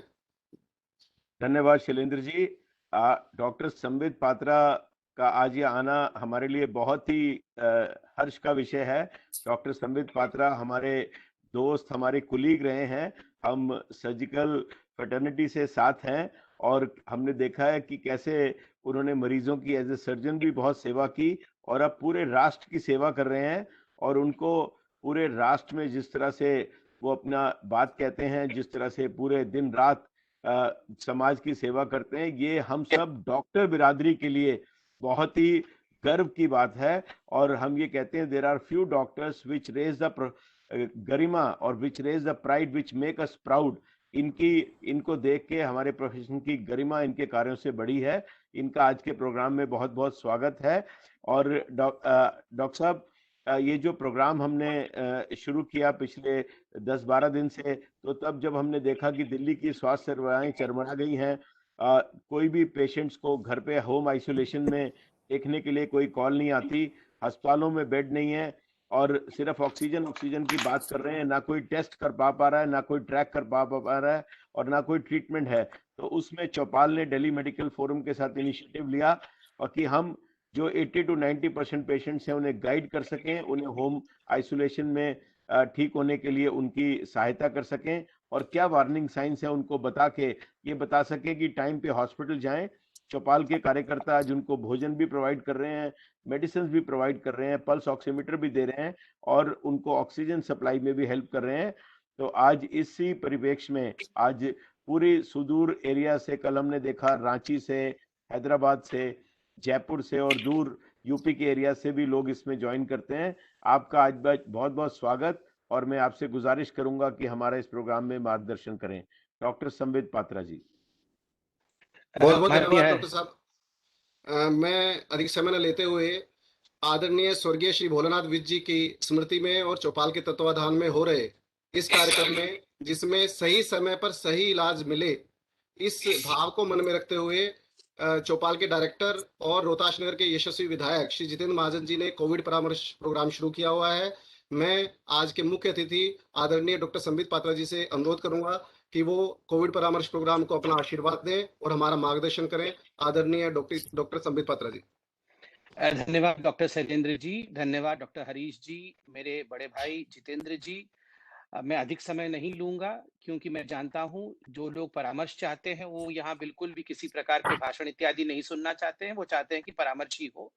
धन्यवाद शैलेंद्र जी। डॉक्टर संबित पात्रा का आज ये आना हमारे लिए बहुत ही हर्ष का विषय है। डॉक्टर संबित पात्रा हमारे दोस्त, हमारे कुलीग रहे हैं। हम सर्जिकल फ्रेटर्निटी से साथ हैं और हमने देखा है कि कैसे उन्होंने मरीजों की एज ए सर्जन भी बहुत सेवा की और अब पूरे राष्ट्र की सेवा कर रहे हैं। और उनको पूरे राष्ट्र में जिस तरह से वो अपना बात कहते हैं, जिस तरह से पूरे दिन रात समाज की सेवा करते हैं, ये हम सब डॉक्टर बिरादरी के लिए बहुत ही गर्व की बात है। और हम ये कहते हैं there are few doctors which raise the गरिमा और which raise the pride which make us proud. इनको देख के हमारे प्रोफेशन की गरिमा इनके कार्यों से बढ़ी है। इनका आज के प्रोग्राम में बहुत बहुत स्वागत है। और डॉक्टर साहब, ये जो प्रोग्राम हमने शुरू किया पिछले 10-12 दिन से, तो तब जब हमने देखा कि दिल्ली की स्वास्थ्य सेवाएं चरमरा गई हैं, कोई भी पेशेंट्स को घर पे होम आइसोलेशन में देखने के लिए कोई कॉल नहीं आती, अस्पतालों में बेड नहीं है और सिर्फ ऑक्सीजन की बात कर रहे हैं, ना कोई टेस्ट कर पा रहा है, ना कोई ट्रैक कर पा रहा है और ना कोई ट्रीटमेंट है। तो उसमें चौपाल ने दिल्ली मेडिकल फोरम के साथ इनिशिएटिव लिया और कि हम जो 80 to 90% पेशेंट्स हैं उन्हें गाइड कर सकें, उन्हें होम आइसोलेशन में ठीक होने के लिए उनकी सहायता कर सकें और क्या वार्निंग साइंस है उनको बता के ये बता सकें कि टाइम पे हॉस्पिटल जाएं। चौपाल के कार्यकर्ता आज उनको भोजन भी प्रोवाइड कर रहे हैं, मेडिसिन भी प्रोवाइड कर रहे हैं, पल्स ऑक्सीमीटर भी दे रहे हैं और उनको ऑक्सीजन सप्लाई में भी हेल्प कर रहे हैं। तो आज इसी परिप्रेक्ष्य में आज पूरी सुदूर एरिया से, कल हमने देखा रांची से, हैदराबाद से, जयपुर से और दूर यूपी के एरिया से भी लोग इसमें ज्वाइन करते हैं। आपका आज बहुत बहुत स्वागत और मैं आपसे गुजारिश करूंगा कि हमारा इस प्रोग्राम में मार्गदर्शन करें। डॉक्टर संबित पात्रा जी। बहुत बहुत धन्यवाद डॉक्टर साहब। मैं अधिक समय न लेते हुए आदरणीय स्वर्गीय श्री भोलानाथ विज जी की स्मृति में और चौपाल के तत्वाधान में हो रहे इस कार्यक्रम में, जिसमें सही समय पर सही इलाज मिले, इस भाव को मन में रखते हुए चौपाल के डायरेक्टर और रोहतास नगर के यशस्वी विधायक श्री जितेंद्र महाजन जी ने कोविड परामर्श प्रोग्राम शुरू किया हुआ है। मैं आज के मुख्य अतिथि आदरणीय डॉक्टर संबित पात्रा जी से अनुरोध करूंगा कि वो कोविड परामर्श प्रोग्राम को अपना आशीर्वाद दें और हमारा मार्गदर्शन करें। आदरणीय डॉक्टर संबित पात्रा जी। धन्यवाद डॉक्टर शैलेंद्र जी, धन्यवाद डॉक्टर हरीश जी, मेरे बड़े भाई जितेंद्र जी। मैं अधिक समय नहीं लूंगा क्योंकि मैं जानता हूं जो लोग परामर्श चाहते हैं वो यहाँ बिल्कुल भी किसी प्रकार के भाषण इत्यादि नहीं सुनना चाहते हैं, वो चाहते हैं कि परामर्श ही हो।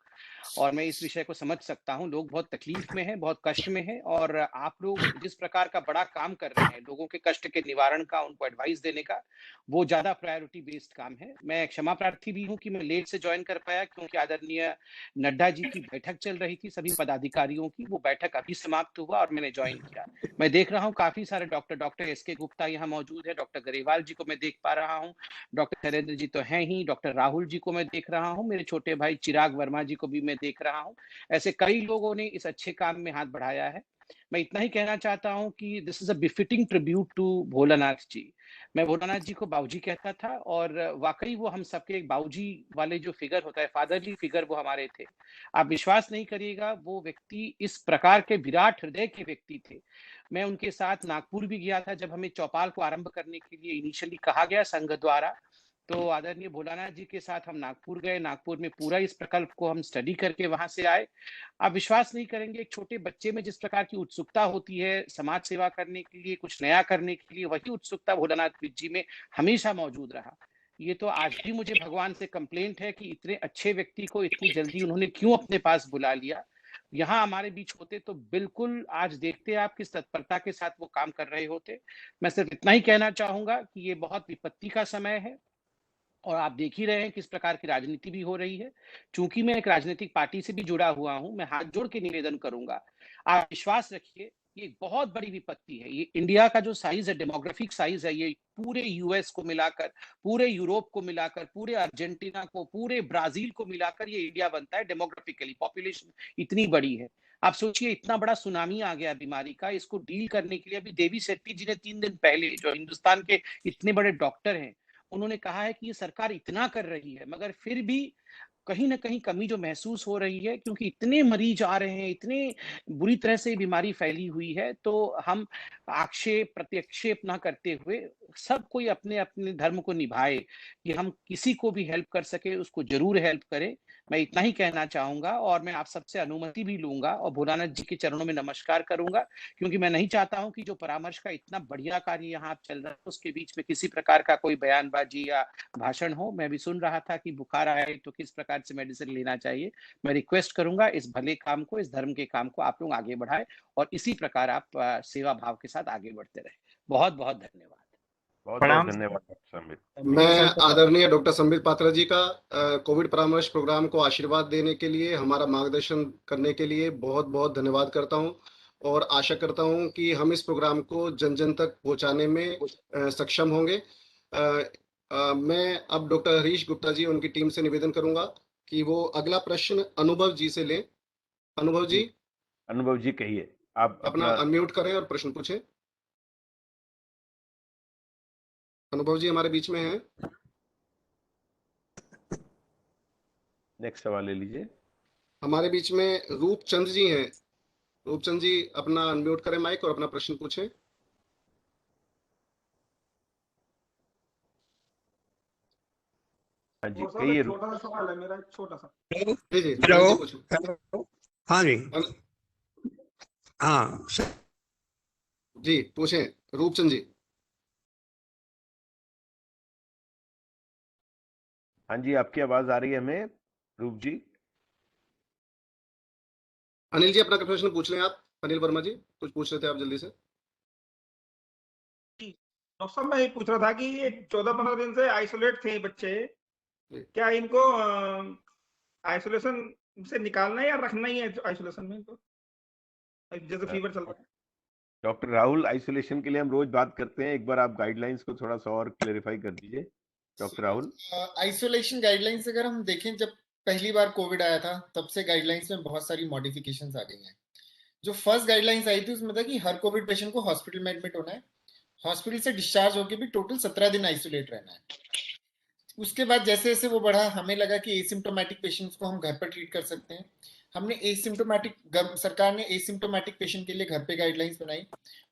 और मैं इस विषय को समझ सकता हूं, लोग बहुत तकलीफ में हैं, बहुत कष्ट में हैं और आप लोग जिस प्रकार का बड़ा काम कर रहे हैं लोगों के कष्ट के निवारण का, उनको एडवाइस देने का, वो ज्यादा प्रायोरिटी बेस्ड काम है। मैं क्षमा प्रार्थी भी हूँ कि मैं लेट से ज्वाइन कर पाया क्योंकि आदरणीय नड्डा जी की बैठक चल रही थी सभी पदाधिकारियों की, वो बैठक अभी समाप्त हुआ और मैंने ज्वाइन किया। मैं देख रहा हूँ काफी सारे डॉक्टर एसके गुप्ता यहाँ मौजूद है, डॉक्टर गरेवाल जी को मैं देख पा रहा हूँ, डॉक्टर शैलेंद्र जी तो हैं ही, डॉक्टर राहुल जी को मैं देख रहा हूँ, मेरे छोटे भाई चिराग वर्मा जी को भी मैं देख रहा हूँ। ऐसे कई लोगों ने इस अच्छे काम में हाथ बढ़ाया है। मैं इतना ही कहना चाहता हूं कि this is a befitting tribute to Bholanath ji. मैं भोलानाथ जी को बाबूजी कहता था और वाकई वो हम सबके एक बाबूजी वाले जो फिगर होता है, फादरली फिगर, वो हमारे थे। आप विश्वास नहीं करिएगा, वो व्यक्ति इस प्रकार के विराट हृदय के व्यक्ति थे। मैं उनके साथ नागपुर भी गया था जब हमें चौपाल को आरंभ करने के लिए इनिशियली कहा गया संघ द्वारा, तो आदरणीय भोलानाथ जी के साथ हम नागपुर गए। नागपुर में पूरा इस प्रकल्प को हम स्टडी करके वहां से आए। आप विश्वास नहीं करेंगे, एक छोटे बच्चे में जिस प्रकार की उत्सुकता होती है समाज सेवा करने के लिए, कुछ नया करने के लिए, वही उत्सुकता भोलानाथ जी में हमेशा मौजूद रहा। ये तो आज भी मुझे भगवान से कंप्लेंट है कि इतने अच्छे व्यक्ति को इतनी जल्दी उन्होंने क्यों अपने पास बुला लिया। यहाँ हमारे बीच होते तो बिल्कुल आज देखते आप किस तत्परता के साथ वो काम कर रहे होते। मैं सिर्फ इतना ही कहना चाहूंगा कि ये बहुत विपत्ति का समय है और आप देख ही रहे हैं किस प्रकार की राजनीति भी हो रही है। चूंकि मैं एक राजनीतिक पार्टी से भी जुड़ा हुआ हूं, मैं हाथ जोड़ के निवेदन करूंगा, आप विश्वास रखिए ये बहुत बड़ी विपत्ति है। ये इंडिया का जो साइज है, डेमोग्राफिक साइज है, ये पूरे यूएस को मिलाकर, पूरे यूरोप को मिलाकर, पूरे अर्जेंटीना को, पूरे ब्राजील को मिलाकर ये इंडिया बनता है डेमोग्राफिकली। पॉपुलेशन इतनी बड़ी है। आप सोचिए इतना बड़ा सुनामी आ गया बीमारी का, इसको डील करने के लिए अभी देवी शेट्टी जी ने 3 दिन पहले, जो हिंदुस्तान के इतने बड़े डॉक्टर हैं, उन्होंने कहा है कि ये सरकार इतना कर रही है मगर फिर भी कहीं ना कहीं कमी जो महसूस हो रही है, क्योंकि इतने मरीज आ रहे हैं, इतने बुरी तरह से बीमारी फैली हुई है, तो हम आक्षेप प्रत्याक्षेप ना करते हुए सब कोई अपने अपने धर्म को निभाए कि हम किसी को भी हेल्प कर सके उसको जरूर हेल्प करें। मैं इतना ही कहना चाहूंगा और मैं आप सबसे अनुमति भी लूंगा और भोलानाथ जी के चरणों में नमस्कार करूंगा, क्योंकि मैं नहीं चाहता हूं कि जो परामर्श का इतना बढ़िया कार्य यहाँ चल रहा है उसके बीच में किसी प्रकार का कोई बयानबाजी या भाषण हो। मैं भी सुन रहा था कि बुखार आए तो किस प्रकार से मेडिसिन लेना चाहिए। मैं रिक्वेस्ट करूंगा इस भले काम को, इस धर्म के काम को आप लोग आगे बढ़ाएं और इसी प्रकार आप सेवा भाव के साथ आगे बढ़ते रहे। बहुत बहुत धन्यवाद। बहुत बहुत धन्यवाद डॉक्टर संबित। मैं आदरणीय डॉक्टर संबित पात्रा जी का कोविड परामर्श प्रोग्राम को आशीर्वाद देने के लिए, हमारा मार्गदर्शन करने के लिए बहुत बहुत धन्यवाद करता हूं और आशा करता हूं कि हम इस प्रोग्राम को जन जन तक पहुंचाने में सक्षम होंगे। मैं अब डॉक्टर हरीश गुप्ता जी उनकी टीम से निवेदन करूंगा कि वो अगला प्रश्न अनुभव जी से लें। अनुभव जी, अनुभव जी कहिए, आप अपना अनम्यूट करें और प्रश्न पूछें। अनुभव जी हमारे बीच में हैं। नेक्स्ट सवाल ले लीजिए। हमारे बीच में रूपचंद जी हैं। रूपचंद जी अपना अनम्यूट करें माइक और अपना प्रश्न पूछें। हाँ जी कहिए। छोटा सा सवाल है मेरा, छोटा सा। जी जी हेलो। हाँ जी, हाँ जी पूछें रूपचंद जी। हाँ जी, आपकी आवाज आ रही है हमें रूप जी। अनिल जी अपना प्रश्न पूछ लें आप। अनिल वर्मा जी कुछ पूछ रहे थे आप, जल्दी से। डॉक्टर साहब मैं ये पूछ रहा था कि ये 14-15 दिन से आइसोलेट थे बच्चे, क्या इनको आइसोलेशन से निकालना है या रखना ही है आइसोलेशन में इनको, जैसे फीवर चल रहा है? डॉक्टर राहुल, आइसोलेशन के लिए हम रोज बात करते हैं, एक बार आप गाइडलाइंस को थोड़ा सा और क्लेरिफाई कर दीजिए डॉक्टर राहुल। आइसोलेशन गाइडलाइंस अगर हम देखें, जब पहली बार कोविड आया था तब से गाइडलाइंस में बहुत सारी मॉडिफिकेशंस आ गई हैं। जो फर्स्ट गाइडलाइंस आई थी उसमें था कि हर कोविड पेशेंट को हॉस्पिटल में एडमिट होना है, हॉस्पिटल से डिस्चार्ज होकर भी टोटल 17 दिन आइसोलेट रहना है। उसके बाद जैसे जैसे वो बढ़ा, हमें लगा कि एसिम्प्टोमेटिक पेशेंट्स को हम घर पर ट्रीट कर सकते हैं। हमने सरकार ने एसिम्प्टोमेटिक पेशेंट के लिए घर पे गाइडलाइंस बनाई।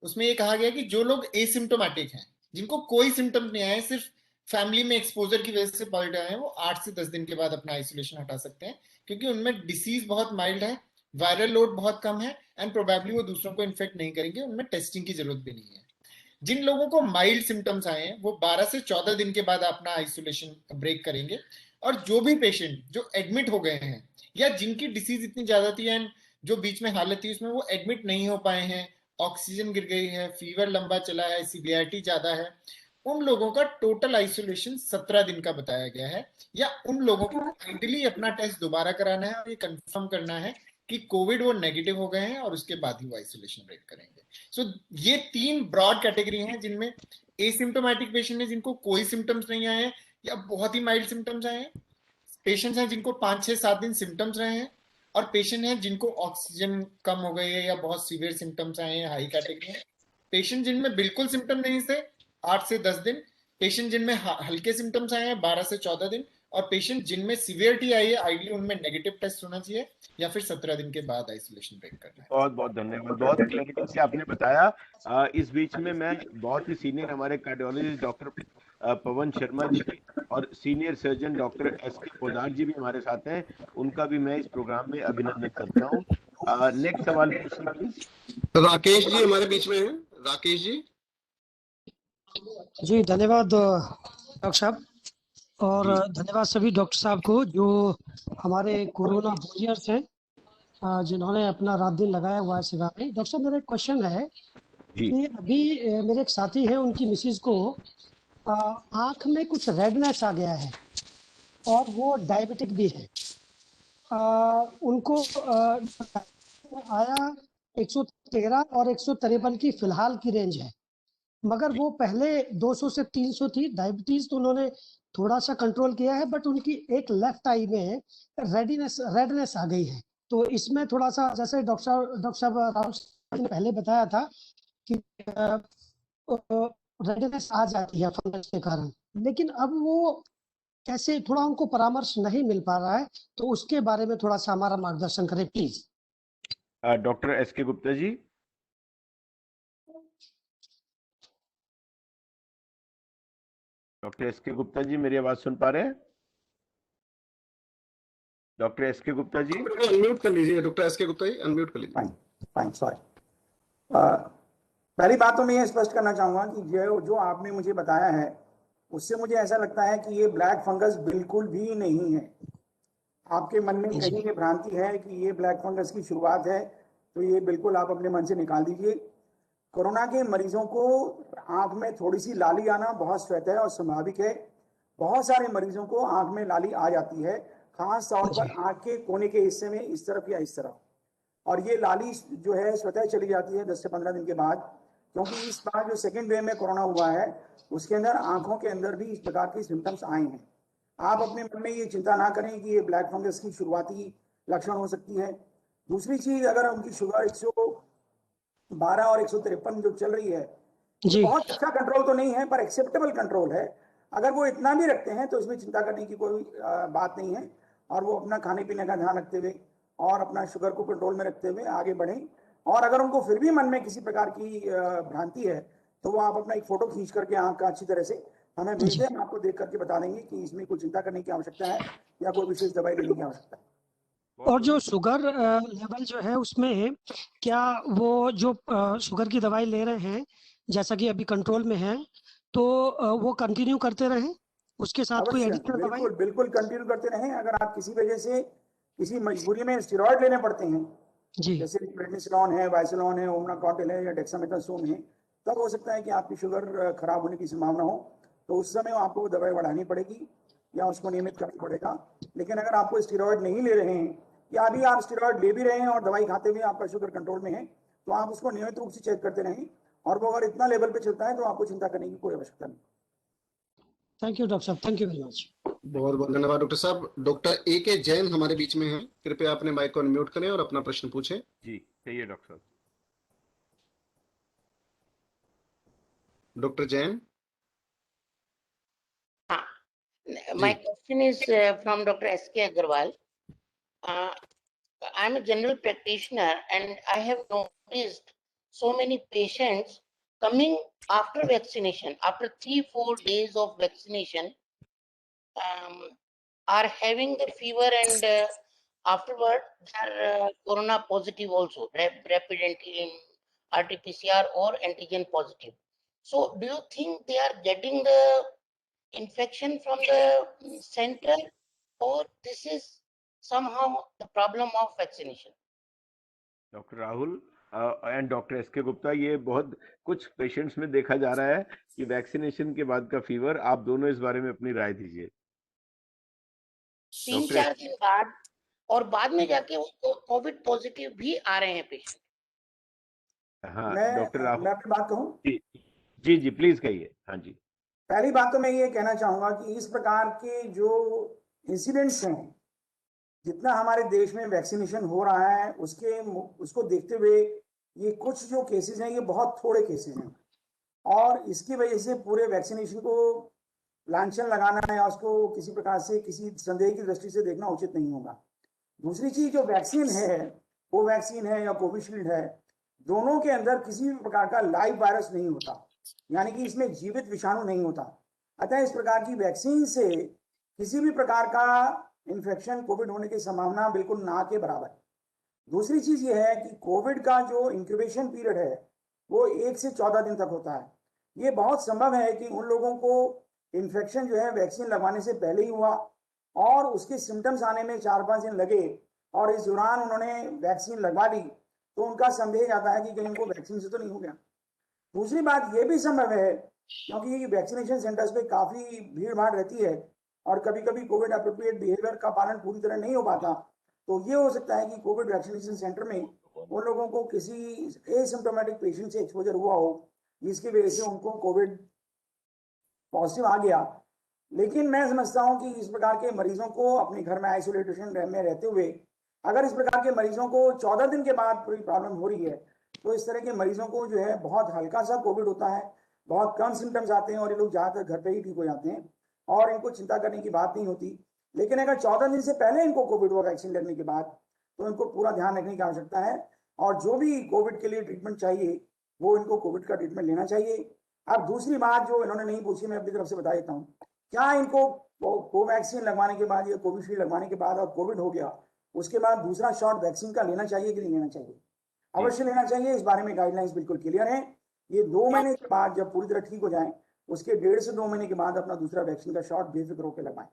उसमें ये कहा गया कि जो लोग एसिम्प्टोमेटिक हैं, जिनको कोई सिम्टम्स नहीं आए, सिर्फ फैमिली में एक्सपोजर की वजह से पॉजिटिव आए हैं, वो 8 से 10 दिन के बाद अपना आइसोलेशन हटा सकते हैं, क्योंकि उनमें डिसीज बहुत माइल्ड है, वायरल लोड बहुत कम है एंड प्रोबेबली वो दूसरों को इन्फेक्ट नहीं करेंगे, उनमें टेस्टिंग की जरूरत भी नहीं है। जिन लोगों को माइल्ड सिम्टम्स आए हैं वो 12 से 14 दिन के बाद अपना आइसोलेशन ब्रेक करेंगे। और जो भी पेशेंट जो एडमिट हो गए हैं या जिनकी डिसीज इतनी ज्यादा थी एंड जो बीच में हालत थी उसमें वो एडमिट नहीं हो पाए हैं, ऑक्सीजन गिर गई है, फीवर लंबा चला है, सीवियरिटी ज्यादा है, उन लोगों का टोटल आइसोलेशन 17 दिन का बताया गया है। या उन लोगों को आइडियली अपना टेस्ट दोबारा कराना है और ये कंफर्म करना है कि कोविड वो नेगेटिव हो गए हैं और उसके बाद ही वो आइसोलेशन ब्रेक करेंगे। सो ये 3 ब्रॉड कैटेगरी हैं जिनमें एसिम्प्टोमेटिक पेशेंट है जिनको कोई सिम्टम्स नहीं आए हैं या बहुत ही माइल्ड सिम्टम्स आए हैं, पेशेंट्स हैं जिनको 5-6-7 दिन सिम्टम्स रहे हैं, और पेशेंट हैं जिनको ऑक्सीजन कम हो गई है या बहुत सीवियर सिम्टम्स आए हैं, हाई कैटेगरी है। पेशेंट जिनमें बिल्कुल सिम्टम नहीं थे 8 से 10 दिन, पेशेंट जिनमें हल्के सिम्टम्स आए हैं 12 से 14 दिन, और पेशेंट जिनमें सीवियरिटी आई है आइडियली उनमें नेगेटिव टेस्ट होना चाहिए या फिर 17 दिन के बाद आइसोलेशन ब्रेक करना है। बहुत बहुत धन्यवाद, बहुत क्लैरिटी से आपने बताया। इस बीच में मैं बहुत ही सीनियर हमारे कार्डियोलॉजिस्ट डॉक्टर पवन शर्मा जी और senior surgeon doctor S K. Podar ji भी हमारे साथ हैं, उनका भी मैं इस प्रोग्राम में अभिनंदन करता हूँ। नेक्स्ट सवाल पूछिए प्लीज। राकेश जी हमारे बीच में हैं। राकेश जी। जी धन्यवाद डॉक्टर साहब, और धन्यवाद सभी डॉक्टर साहब को जो हमारे कोरोना वॉरियर्स हैं, जिन्होंने अपना रात दिन लगाया हुआ है सेवा में। डॉक्टर साहब मेरा एक क्वेश्चन है कि अभी मेरे एक साथी हैं, उनकी मिसेज को आंख में कुछ रेडनेस आ गया है और वो डायबिटिक भी है। उनको आया 113 और 153 की फिलहाल की रेंज है, मगर वो पहले 200 से 300 थी। डायबिटीज तो उन्होंने थोड़ा सा कंट्रोल किया है, बट उनकी एक लेफ्ट आई में रेडनेस आ गई है। तो इसमें थोड़ा सा, जैसे डॉक्टर साहब राव ने पहले बताया था कि रेडनेस आ जाती है फंगस के कारण, लेकिन अब वो कैसे थोड़ा उनको परामर्श नहीं मिल पा रहा है, तो उसके बारे में थोड़ा सा हमारा मार्गदर्शन करें प्लीज। डॉक्टर एस के गुप्ता जी। डॉक्टर एस के गुप्ता जी मेरी आवाज सुन पा रहे हैं? डॉक्टर एस के गुप्ता जी अनम्यूट कर लीजिए। डॉक्टर एस के गुप्ता जी अनम्यूट कर लीजिए। Fine, sorry. पहली बात तो मैं ये स्पष्ट करना चाहूंगा कि जो आपने मुझे बताया है उससे मुझे ऐसा लगता है कि ये ब्लैक फंगस बिल्कुल भी नहीं है। आपके मन में कहीं ये भ्रांति है कि ये ब्लैक फंगस की शुरुआत है, तो ये बिल्कुल आप अपने मन से निकाल दीजिए। कोरोना के मरीजों को आंख में थोड़ी सी लाली आना बहुत स्वतः और स्वाभाविक है। बहुत सारे मरीजों को आंख में लाली आ जाती है, खास तौर पर आंख के कोने के हिस्से में, इस तरफ या इस तरफ। और ये लाली जो है स्वतः चली जाती है 10 से 15 दिन के बाद, क्योंकि इस बार जो सेकेंड वेव में कोरोना हुआ है उसके अंदर आंखों के अंदर भी इस प्रकार के सिम्टम्स आए हैं। आप अपने मन में ये चिंता ना करें कि ये ब्लैक फंगस की शुरुआती लक्षण हो सकती है। दूसरी चीज, अगर उनकी शुगर 112 और 153 जो चल रही है, ये बहुत अच्छा कंट्रोल तो नहीं है पर एक्सेप्टेबल कंट्रोल है। अगर वो इतना भी रखते हैं तो इसमें चिंता करने की कोई बात नहीं है, और वो अपना खाने पीने का ध्यान रखते हुए और अपना शुगर को कंट्रोल में रखते हुए आगे बढ़ें। और अगर उनको फिर भी मन में किसी प्रकार की भ्रांति है तो वो आप अपना एक फोटो खींच करके आंख का अच्छी तरह से हमें भेज दें, हम आपको देख करके बता देंगे कि इसमें कोई चिंता करने की आवश्यकता है या कोई विशेष दवाई लेने की आवश्यकता है। और जो शुगर लेवल जो है उसमें क्या वो जो शुगर की दवाई ले रहे हैं जैसा कि अभी कंट्रोल में है, तो वो कंटिन्यू करते रहें, उसके साथ कोई अवश्य, एडिशनल दवाई? बिल्कुल कंटिन्यू करते रहें। अगर आप किसी वजह से किसी मजबूरी में स्टेरॉइड लेने पड़ते हैं, जैसे प्रेडनिसोलोन है, वाइसोलोन है, ओमनाकॉटिल है या डेक्सामेथासोन है, तब हो सकता है कि आपकी शुगर खराब होने की संभावना हो, तो उस समय आपको दवाई बढ़ानी पड़ेगी या उसको नियमित करना पड़ेगा। लेकिन अगर आपको स्टेरॉइड नहीं ले रहे हैं या अभी आप स्टेरॉइड ले भी रहे हैं और दवाई खाते हुए आपका शुगर कंट्रोल में है, तो आप उसको नियमित रूप से चेक करते रहें, और वो अगर इतना लेवल पे चलता है तो आपको चिंता करने की कोई आवश्यकता नहीं। थैंक यू डॉक्टर साहब, थैंक यू वेरी मच। बहुत बहुत धन्यवाद डॉक्टर साहब। डॉक्टर ए के जैन हमारे बीच में हैं, कृपया अपने माइक को अनम्यूट करें और अपना प्रश्न पूछें। जी कहिए डॉक्टर साहब। Doctor Jain. My question is from Dr. S.K. Agarwal. I'm a general practitioner and I have noticed so many patients coming after vaccination, after 3-4 days of vaccination, are having the fever, and afterward they are corona positive also, rapid antigen, RT-PCR or antigen positive. So do you think they are getting the infection from the center, or this is somehow the problem of vaccination? Doctor Rahul and doctor S के गुप्ता, ये बहुत कुछ patients में देखा जा रहा है कि वैक्सीनेशन के बाद का फीवर। आप दोनों इस बारे में अपनी राय दीजिए। 3-4 दिन बाद और बाद में जाके वो कोविड पॉजिटिव भी आ रहे हैं पेशेंट। हाँ डॉक्टर मैं राहुल, अपनी बात कहूं? जी जी प्लीज कहिए। हाँ जी। पहली बात तो मैं ये कहना चाहूंगा कि इस प्रकार के जो इंसिडेंट्स हैं, जितना हमारे देश में वैक्सीनेशन हो रहा है उसको देखते हुए ये कुछ जो केसेस हैं ये बहुत थोड़े केसेस हैं, और इसकी वजह से पूरे वैक्सीनेशन को लांछन लगाना या उसको किसी प्रकार से किसी संदेह की दृष्टि से देखना उचित नहीं होगा। दूसरी चीज, जो वैक्सीन है, कोवैक्सीन है या कोविशील्ड है, दोनों के अंदर किसी भी प्रकार का लाइव वायरस नहीं होता, यानी कि इसमें जीवित विषाणु नहीं होता। अतः इस प्रकार की वैक्सीन से किसी भी प्रकार का इन्फेक्शन, कोविड होने की संभावना बिल्कुल ना के बराबर। दूसरी चीज ये है कि कोविड का जो इंक्यूबेशन पीरियड है वो 1 से 14 दिन तक होता है। ये बहुत संभव है कि उन लोगों को इन्फेक्शन जो है वैक्सीन लगवाने से पहले ही हुआ और उसके सिम्टम्स आने में 4-5 दिन लगे, और इस दौरान उन्होंने वैक्सीन लगवा ली, तो उनका संदेह जाता है कि कहीं उनको वैक्सीन से तो नहीं हो गया। दूसरी बात ये भी संभव है, क्योंकि वैक्सीनेशन सेंटर्स पे काफी भीड़ भाड़ रहती है और कभी कभी कोविड अप्रोप्रिएट बिहेवियर का पालन पूरी तरह नहीं हो पाता, तो ये हो सकता है कि कोविड वैक्सीनेशन सेंटर में उन लोगों को किसी एसिम्प्टोमेटिक पेशेंट से एक्सपोजर हुआ हो, जिसकी वजह से उनको कोविड पॉजिटिव आ गया। लेकिन मैं समझता हूं कि इस प्रकार के मरीजों को अपने घर में आइसोलेशन में रहते हुए, अगर इस प्रकार के मरीजों को 14 दिन के बाद कोई प्रॉब्लम हो रही है, तो इस तरह के मरीजों को जो है बहुत हल्का सा कोविड होता है, बहुत कम सिम्टम्स आते हैं और ये लोग ज़्यादातर घर पे ही ठीक हो जाते हैं। और इनको चिंता करने की बात नहीं होती। लेकिन अगर 14 दिन से पहले इनको कोविड वैक्सीन लगने के बाद, तो इनको पूरा ध्यान रखने की आवश्यकता है, और जो भी कोविड के लिए ट्रीटमेंट चाहिए वो इनको कोविड का ट्रीटमेंट लेना चाहिए। अब दूसरी बात जो इन्होंने नहीं पूछी, मैं अपनी तरफ से बता देता हूँ, क्या इनको कोवैक्सीन लगवाने के बाद या कोविशील्ड लगवाने के बाद और कोविड हो गया, उसके बाद दूसरा शॉट वैक्सीन का लेना चाहिए कि नहीं लेना चाहिए? अवश्य लेना चाहिए। इस बारे में गाइडलाइंस बिल्कुल क्लियर है। ये 2 महीने के बाद जब पूरी तरह ठीक हो जाए, उसके 1.5 से 2 महीने के बाद अपना दूसरा वैक्सीन का शॉट बेफिक्र होकर लगवाएं।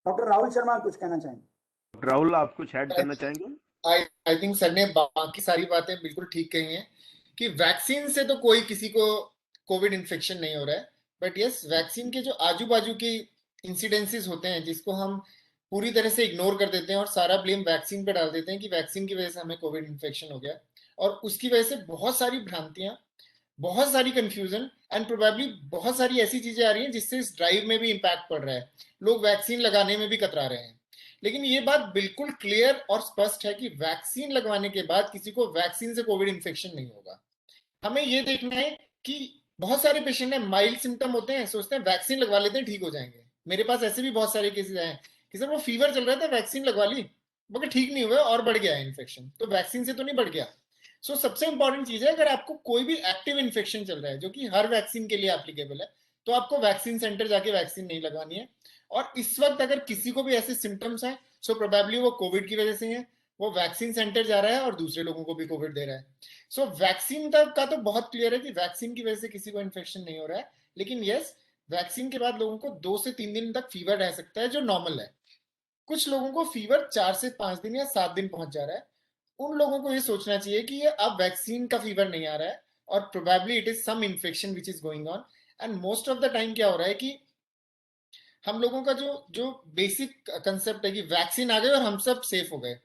डॉक्टर राहुल शर्मा कुछ कहना चाहेंगे? राहुल, आप कुछ ऐड करना चाहेंगे? आई थिंक सर ने बाकी सारी बातें बिल्कुल ठीक कही हैं कि वैक्सीन से तो कोई किसी को कोविड इन्फेक्शन नहीं हो रहा है, बट यस, वैक्सीन के जो आजू बाजू के इंसिडेंसेस होते हैं जिसको हम पूरी तरह से इग्नोर कर देते हैं और सारा ब्लेम वैक्सीन पे डाल देते हैं कि वैक्सीन की वजह से हमें कोविड इन्फेक्शन हो गया, और उसकी वजह से बहुत सारी भ्रांतियां, बहुत सारी कंफ्यूजन एंड प्रोबेबली बहुत सारी ऐसी चीजें आ रही हैं जिससे इस ड्राइव में भी इम्पैक्ट पड़ रहा है। लोग वैक्सीन लगाने में भी कतरा रहे हैं। लेकिन ये बात बिल्कुल क्लियर और स्पष्ट है कि वैक्सीन लगवाने के बाद किसी को वैक्सीन से कोविड इन्फेक्शन नहीं होगा। हमें ये देखना है कि बहुत सारे पेशेंट हैं, माइल्ड सिम्टम होते हैं, सोचते हैं वैक्सीन लगवा लेते हैं ठीक हो जाएंगे। मेरे पास ऐसे भी बहुत सारे केसेस आए कि सर वो फीवर चल रहा था, वैक्सीन लगवा ली मगर ठीक नहीं हुआ और बढ़ गया है इन्फेक्शन, तो वैक्सीन से तो नहीं बढ़ गया। सो सबसे इंपॉर्टेंट चीज है, अगर आपको कोई भी एक्टिव इन्फेक्शन चल रहा है जो कि हर वैक्सीन के लिए एप्लीकेबल है, तो आपको वैक्सीन सेंटर जाके वैक्सीन नहीं लगवानी है। और इस वक्त अगर किसी को भी ऐसे सिम्टम्स हैं, सो प्रोबेबली वो कोविड की वजह से है, वो वैक्सीन सेंटर जा रहा है और दूसरे लोगों को भी कोविड दे रहा है। सो वैक्सीन का तो बहुत क्लियर है कि वैक्सीन की वजह से किसी को इन्फेक्शन नहीं हो रहा है। लेकिन यस, वैक्सीन के बाद लोगों को 2 से 3 दिन तक फीवर रह सकता है जो नॉर्मल है। कुछ लोगों को फीवर 4 से 5 दिन या 7 दिन पहुंच जा रहा है। उन लोगों को ये सोचना चाहिए कि ये अब वैक्सीन का फीवर नहीं आ रहा है और probably it is some infection which is going on. And most of the time क्या हो रहा है कि हम लोगों का जो बेसिक कंसेप्ट है कि वैक्सीन आ गए और हम सब सेफ हो गए,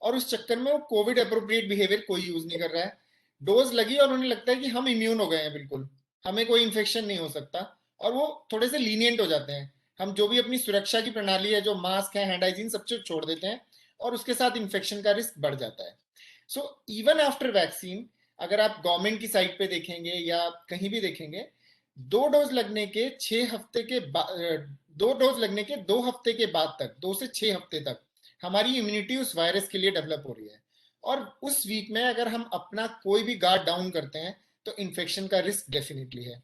और उस चक्कर में वो कोविड अप्रोप्रिएट बिहेवियर कोई यूज नहीं कर रहा है। डोज लगी और उन्हें लगता है कि हम इम्यून हो गए हैं, बिल्कुल हमें कोई इन्फेक्शन नहीं हो सकता, और वो थोड़े से लीनियंट हो जाते हैं। हम जो भी अपनी सुरक्षा की प्रणाली है, जो मास्क है, हैंड हाइजीन, सब कुछ छोड़ देते हैं और उसके साथ इन्फेक्शन का रिस्क बढ़ जाता है। सो इवन आफ्टर वैक्सीन, अगर आप गवर्नमेंट की साइट पे देखेंगे या कहीं भी देखेंगे, 2 डोज लगने के 6 हफ्ते के 2 डोज लगने के 2 हफ्ते के बाद तक, 2 से 6 हफ्ते तक हमारी इम्यूनिटी उस वायरस के लिए डेवलप हो रही है। और उस वीक में अगर हम अपना कोई भी गार्ड डाउन करते हैं तो इन्फेक्शन का रिस्क डेफिनेटली है।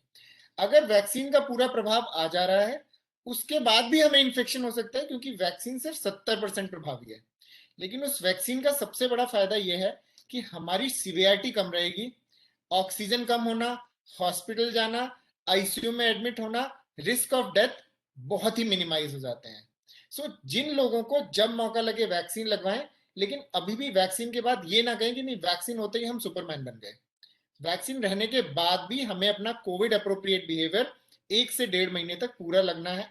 अगर वैक्सीन का पूरा प्रभाव आ जा रहा है, उसके बाद भी हमें इन्फेक्शन हो सकता है, क्योंकि वैक्सीन सिर्फ 70% प्रभावी है। लेकिन उस वैक्सीन का सबसे बड़ा फायदा यह है कि हमारी सीवियरिटी कम रहेगी, ऑक्सीजन कम होना, हॉस्पिटल जाना, आईसीयू में एडमिट होना, रिस्क ऑफ डेथ बहुत ही मिनिमाइज हो जाते हैं। सो जिन लोगों को जब मौका लगे वैक्सीन लगवाएं, लेकिन अभी भी वैक्सीन के बाद ये ना कहें कि नहीं वैक्सीन होते ही हम सुपरमैन बन गए। वैक्सीन रहने के बाद भी हमें अपना कोविड अप्रोप्रिएट बिहेवियर 1 से 1.5 महीने तक पूरा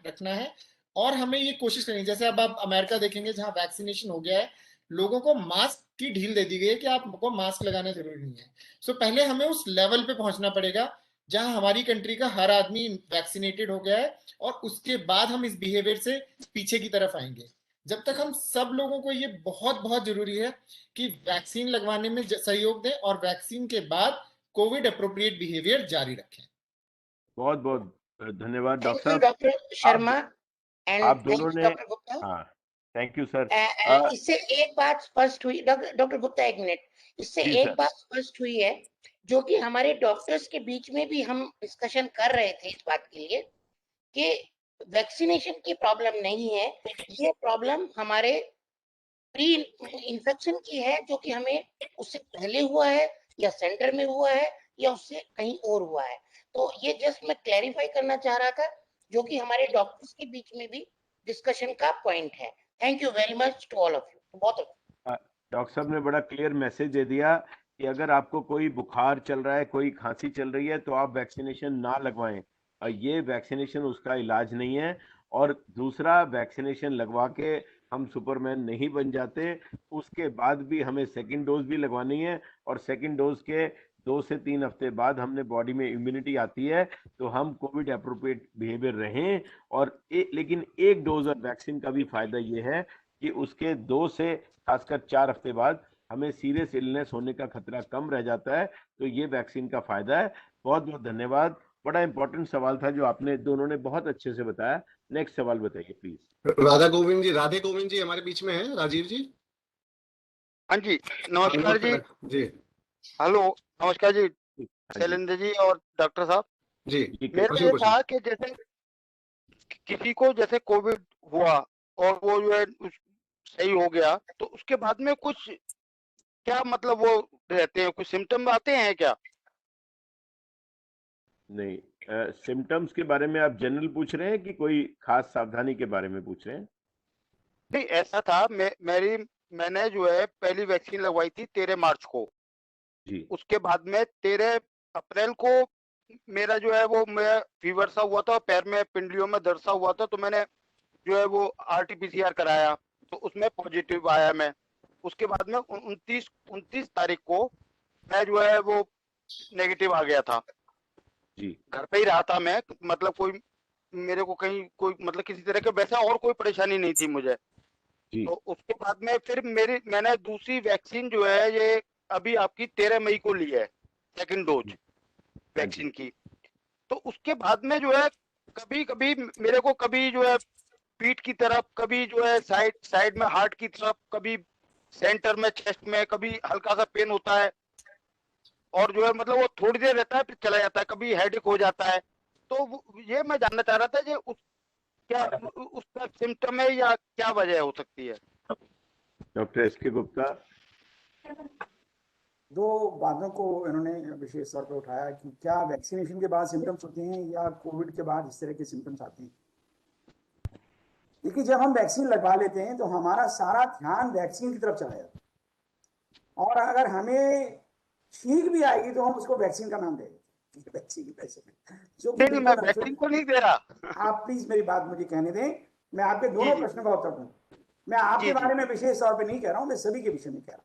रखना है। और हमें ये कोशिश करनी है, जैसे अब आप अमेरिका देखेंगे जहां वैक्सीनेशन हो गया है, लोगों को मास्क की ढील दे दी गई है कि आपको मास्क लगाना जरूरी नहीं है। सो पहले हमें उस लेवल पे पहुंचना पड़ेगा जहां हमारी कंट्री का हर आदमी वैक्सीनेटेड हो गया है, और उसके बाद हम इस बिहेवियर से पीछे की तरफ आएंगे। जब तक हम सब लोगों को ये बहुत बहुत जरूरी है कि वैक्सीन लगवाने में सहयोग दें और वैक्सीन के बाद कोविड अप्रोप्रिएट बिहेवियर जारी रखें। बहुत बहुत धन्यवाद डॉक्टर साहब। डॉक्टर शर्मा आप दोनों ने, डॉक्टर गुप्ता। हाँ थैंक यू सर। इससे एक बात स्पष्ट हुई, डॉक्टर गुप्ता एक मिनट, इससे एक बात स्पष्ट हुई है जो कि हमारे डॉक्टर्स के बीच में भी हम डिस्कशन कर रहे थे इस बात के लिए कि वैक्सीनेशन की प्रॉब्लम नहीं है, ये प्रॉब्लम हमारे प्री इन्फेक्शन की है, जो कि हमें उससे पहले हुआ है या सेंटर में हुआ है या उससे कहीं और हुआ है। तो ये जस्ट मैं क्लैरिफाई करना चाह रहा था, जो कि हमारे डॉक्टर्स के बीच में भी डिस्कशन का पॉइंट है। Thank you very much to all of you. बहुत डॉक्टर साहब ने बड़ा क्लियर मैसेज दे दिया कि अगर आपको कोई बुखार चल रहा है, कोई खांसी चल रही है, तो आप वैक्सीनेशन ना लगवाएं। ये वैक्सीनेशन उसका इलाज नहीं है। और दूसरा, वैक्सीनेशन लगवा के हम सुपरमैन नहीं बन जाते, उसके बाद भी हमें सेकंड डोज भी लगवानी है, और सेकंड डोज के 2 से 3 हफ्ते बाद हमने बॉडी में इम्यूनिटी आती है तो हम कोविड अप्रोप्रिएट बिहेवियर रहें। और लेकिन एक डोज और वैक्सीन का भी फायदा ये है कि उसके 2 से खासकर 4 हफ्ते बाद हमें सीरियस इलनेस होने का खतरा कम रह जाता है। तो ये वैक्सीन का फायदा है। बहुत बहुत धन्यवाद बड़ा इंपॉर्टेंट सवाल था जो आपने दोनों ने बहुत अच्छे से बताया। नेक्स्ट सवाल बताइए प्लीज। राधे गोविंद जी हमारे बीच में है। राजीव जी, हाँ जी, नमस्कार जी। जी हेलो, नमस्कार जी हाँ जी शैलेंद्र जी और डॉक्टर साहब। जी, मेरा क्वेश्चन ये पूछिए। था कि जैसे किसी को जैसे कोविड हुआ और वो जो है सही हो गया, तो उसके बाद में कुछ क्या मतलब वो रहते हैं, कुछ सिम्टम आते हैं क्या? नहीं, सिम्टम्स के बारे में आप जनरल पूछ रहे हैं कि कोई खास सावधानी के बारे में पूछ रहे हैं? नहीं, ऐसा था, मैंने जो है पहली वैक्सीन लगवाई थी 13 मार्च को। जी उसके बाद में 13 अप्रैल को मेरा जो है वो मैं फीवर सा हुआ था, पैर में पिंडलियों में दर्द सा हुआ था, तो मैंने जो है वो RT-PCR कराया, तो उसमें पॉजिटिव आया मैं। उसके बाद में 29 तारीख को मैं जो है वो नेगेटिव आ गया था। जी घर पे ही रहा था मैं, मतलब कोई मेरे को कहीं कोई मतलब किसी तरह के वैसा और कोई परेशानी नहीं थी मुझे। जी तो उसके बाद में फिर मैंने दूसरी वैक्सीन जो है ये अभी आपकी 13 मई को ली है, सेकंड डोज वैक्सीन की। तो उसके बाद में जो है कभी कभी मेरे को कभी जो है पीठ की तरफ, कभी जो है साइड में हार्ट की तरफ, कभी सेंटर में चेस्ट में कभी हल्का सा पेन होता है, और जो है मतलब वो थोड़ी देर रहता है फिर चला जाता है, कभी हेडेक हो जाता है। तो ये मैं जानना चाह रहा था कि क्या उसका सिम्टम है या क्या वजह हो सकती है? Doctor SK Gupta. दो बातों को इन्होंने विशेष तौर पर उठाया कि क्या वैक्सीनेशन के बाद सिम्टम्स होते हैं या कोविड के बाद इस तरह के सिम्टम्स आते हैं। देखिए, जब हम वैक्सीन लगवा लेते हैं तो हमारा सारा ध्यान वैक्सीन की तरफ चला जाता है, और अगर हमें छींक भी आएगी तो हम उसको वैक्सीन का नाम देंगे, वैक्सीन जो कि नहीं, मैं वैक्सीन को नहीं दे रहा। आप प्लीज मेरी बात मुझे कहने दें, मैं आपके दोनों प्रश्नों का उत्तर दूं। मैं आपके बारे में विशेष तौर पे नहीं कह रहा हूं, मैं सभी के विषय में कह रहा हूं।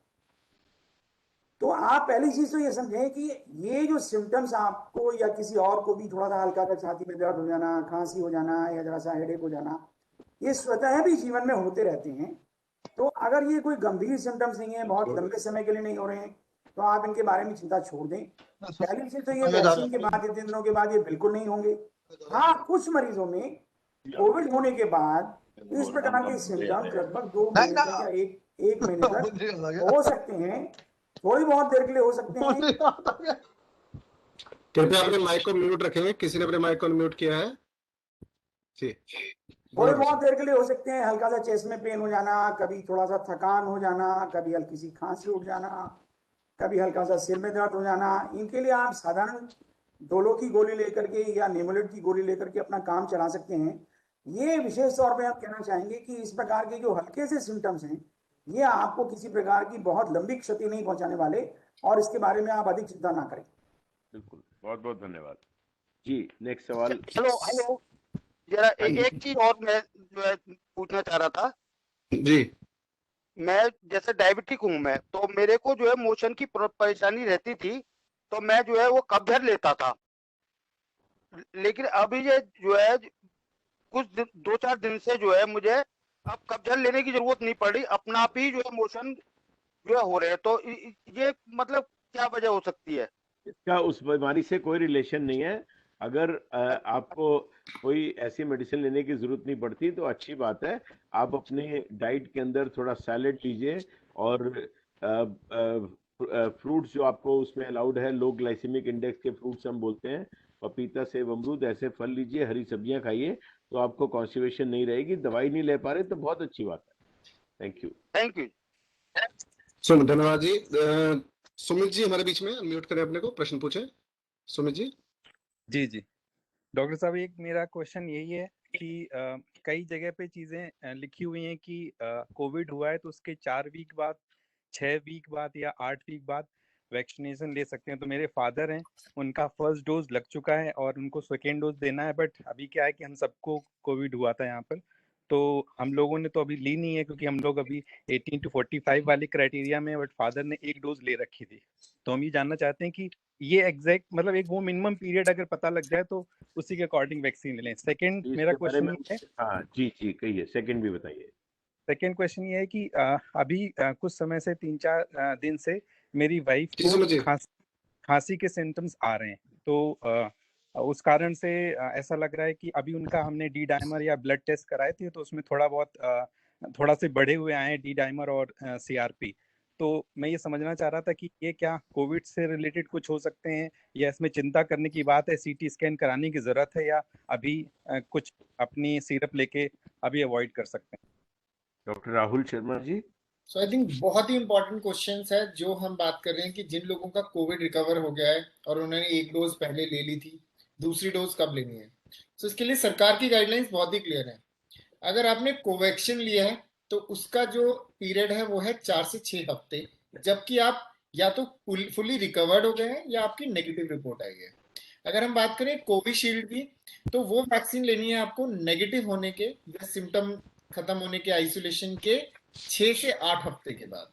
तो आप पहली चीज तो ये समझें कि ये जो सिम्टम्स आपको या किसी और को भी थोड़ा सा हल्का सा छाती में दर्द हो जाना, खांसी हो जाना या जरा सा हेडेक हो जाना, ये स्वतः भी जीवन में होते रहते हैं। तो अगर ये कोई गंभीर सिम्टम्स नहीं है, बहुत लंबे समय के लिए नहीं हो रहे हैं, तो आप इनके बारे में चिंता छोड़ दें। पहली चीज तो ये वैक्सीन के बाद, इतने दिनों के बाद ये बिल्कुल नहीं होंगे। हाँ, कुछ मरीजों में कोविड होने के बाद इस प्रकार के सिम्टम्स लगभग 2 महीने तक या एक महीने तक हो सकते हैं, थोड़ी बहुत देर के लिए हो सकते हैं। कृपया अपने माइक को म्यूट रखेंगे। किसी ने अपने माइक को म्यूट किया है? जी, थोड़ी बहुत देर के लिए हो सकते हैं। हल्का सा चेस्ट में पेन हो जाना, कभी थोड़ा सा थकान हो जाना, कभी हल्की सी खांसी उठ जाना, कभी हल्का सा सिर में दर्द हो जाना। इनके लिए आप साधारण डोलो की गोली लेकर के या निमोलिड की गोली लेकर के अपना काम चला सकते हैं। ये विशेष तौर पे आप कहना चाहेंगे कि इस प्रकार के जो हल्के से सिम्टम्स हैं, ये आपको किसी प्रकार की बहुत लंबी क्षति नहीं पहुंचाने वाले, और इसके बारे में आप अधिक चिंता ना करें। बिल्कुल, बहुत बहुत धन्यवाद जी। नेक्स्ट सवाल। हेलो, जरा एक चीज और मैं जो है पूछना चाह रहा था जी। मैं जैसे डायबिटिक हूं मैं, तो मेरे को जो है मोशन की परेशानी रहती थी, तो मैं जो है वो कब्जर लेता था। लेकिन अभी ये जो है कुछ 2-4 दिन से जो है मुझे अब कब्जर लेने की जरूरत नहीं पड़ी, अपना आप ही जो है मोशन जो है हो रहे हैं। तो ये मतलब क्या वजह हो सकती है? इसका उस बीमारी से कोई रिलेशन नहीं है। अगर आपको कोई ऐसी मेडिसिन लेने की जरूरत नहीं पड़ती तो अच्छी बात है। आप अपने डाइट के अंदर थोड़ा सैलेड लीजिए, और फ्रूट्स जो आपको उसमें अलाउड है, लो ग्लाइसेमिक इंडेक्स के फ्रूट्स हम बोलते हैं, पपीता, सेब, अमरूद, ऐसे फल लीजिए, हरी सब्जियां खाइए, तो आपको कॉन्स्टिपेशन नहीं रहेगी। दवाई नहीं ले पा रहे तो बहुत अच्छी बात है। Thank you. Thank you. धन्यवाद जी। सुमित जी हमारे बीच में, म्यूट करें अपने को, प्रश्न पूछें। सुमित जी। जी डॉक्टर साहब, एक मेरा क्वेश्चन यही है कि कई जगह पे चीजें लिखी हुई हैं कि कोविड हुआ है तो उसके 4 वीक बाद, 6 वीक बाद या 8 वीक बाद वैक्सीनेशन ले सकते हैं। तो मेरे फादर हैं, उनका फर्स्ट डोज लग चुका है और उनको सेकेंड डोज देना है। बट अभी क्या है कि हम सबको कोविड हुआ था यहाँ पर, तो हम लोगों ने तो अभी ली नहीं है, क्योंकि हम लोग अभी 18 to 45 वाले क्राइटेरिया में, बट फादर ने 1 डोज ले रखी थी। तो हम ये जानना चाहते हैं कि ये एग्जैक्ट मतलब एक वो मिनिमम पीरियड अगर पता लग जाए तो उसी के अकॉर्डिंग वैक्सीन ले लें। सेकंड मेरा क्वेश्चन ये है, हाँ जी कहिए, सेकंड भी बताइए। सेकंड क्वेश्चन ये है कि अभी कुछ समय से 3-4 दिन से मेरी वाइफ को खांसी के सिम्टम्स आ रहे हैं। तो उस कारण से ऐसा लग रहा है कि अभी उनका हमने डी डाइमर या ब्लड टेस्ट कराए थे तो उसमें थोड़ा से बढ़े हुए आए हैं डी डाइमर और सीआरपी। तो मैं ये समझना चाह रहा था कि ये क्या कोविड से रिलेटेड कुछ हो सकते हैं या इसमें चिंता करने की बात है, सीटी स्कैन कराने की जरूरत है, या अभी कुछ अपनी सिरप लेके अभी अवॉइड कर सकते हैं? Doctor Rahul Sharma ji. So I think बहुत ही इंपॉर्टेंट क्वेश्चंस है जो हम बात कर रहे हैं कि जिन लोगों का कोविड रिकवर हो गया है और उन्होंने एक डोज पहले ले ली थी, दूसरी डोज कब लेनी है। सो इसके लिए सरकार की गाइडलाइंस बहुत ही क्लियर है। अगर आपने कोवैक्सीन लिया है तो उसका जो पीरियड है वो है 4 से 6 हफ्ते, जबकि आप या तो फुली रिकवर्ड हो गए हैं या आपकी नेगेटिव रिपोर्ट आई है। अगर हम बात करें कोविशील्ड की, तो वो वैक्सीन लेनी है आपको नेगेटिव होने के या सिम्टम खत्म होने के आइसोलेशन के 6 से 8 हफ्ते के बाद।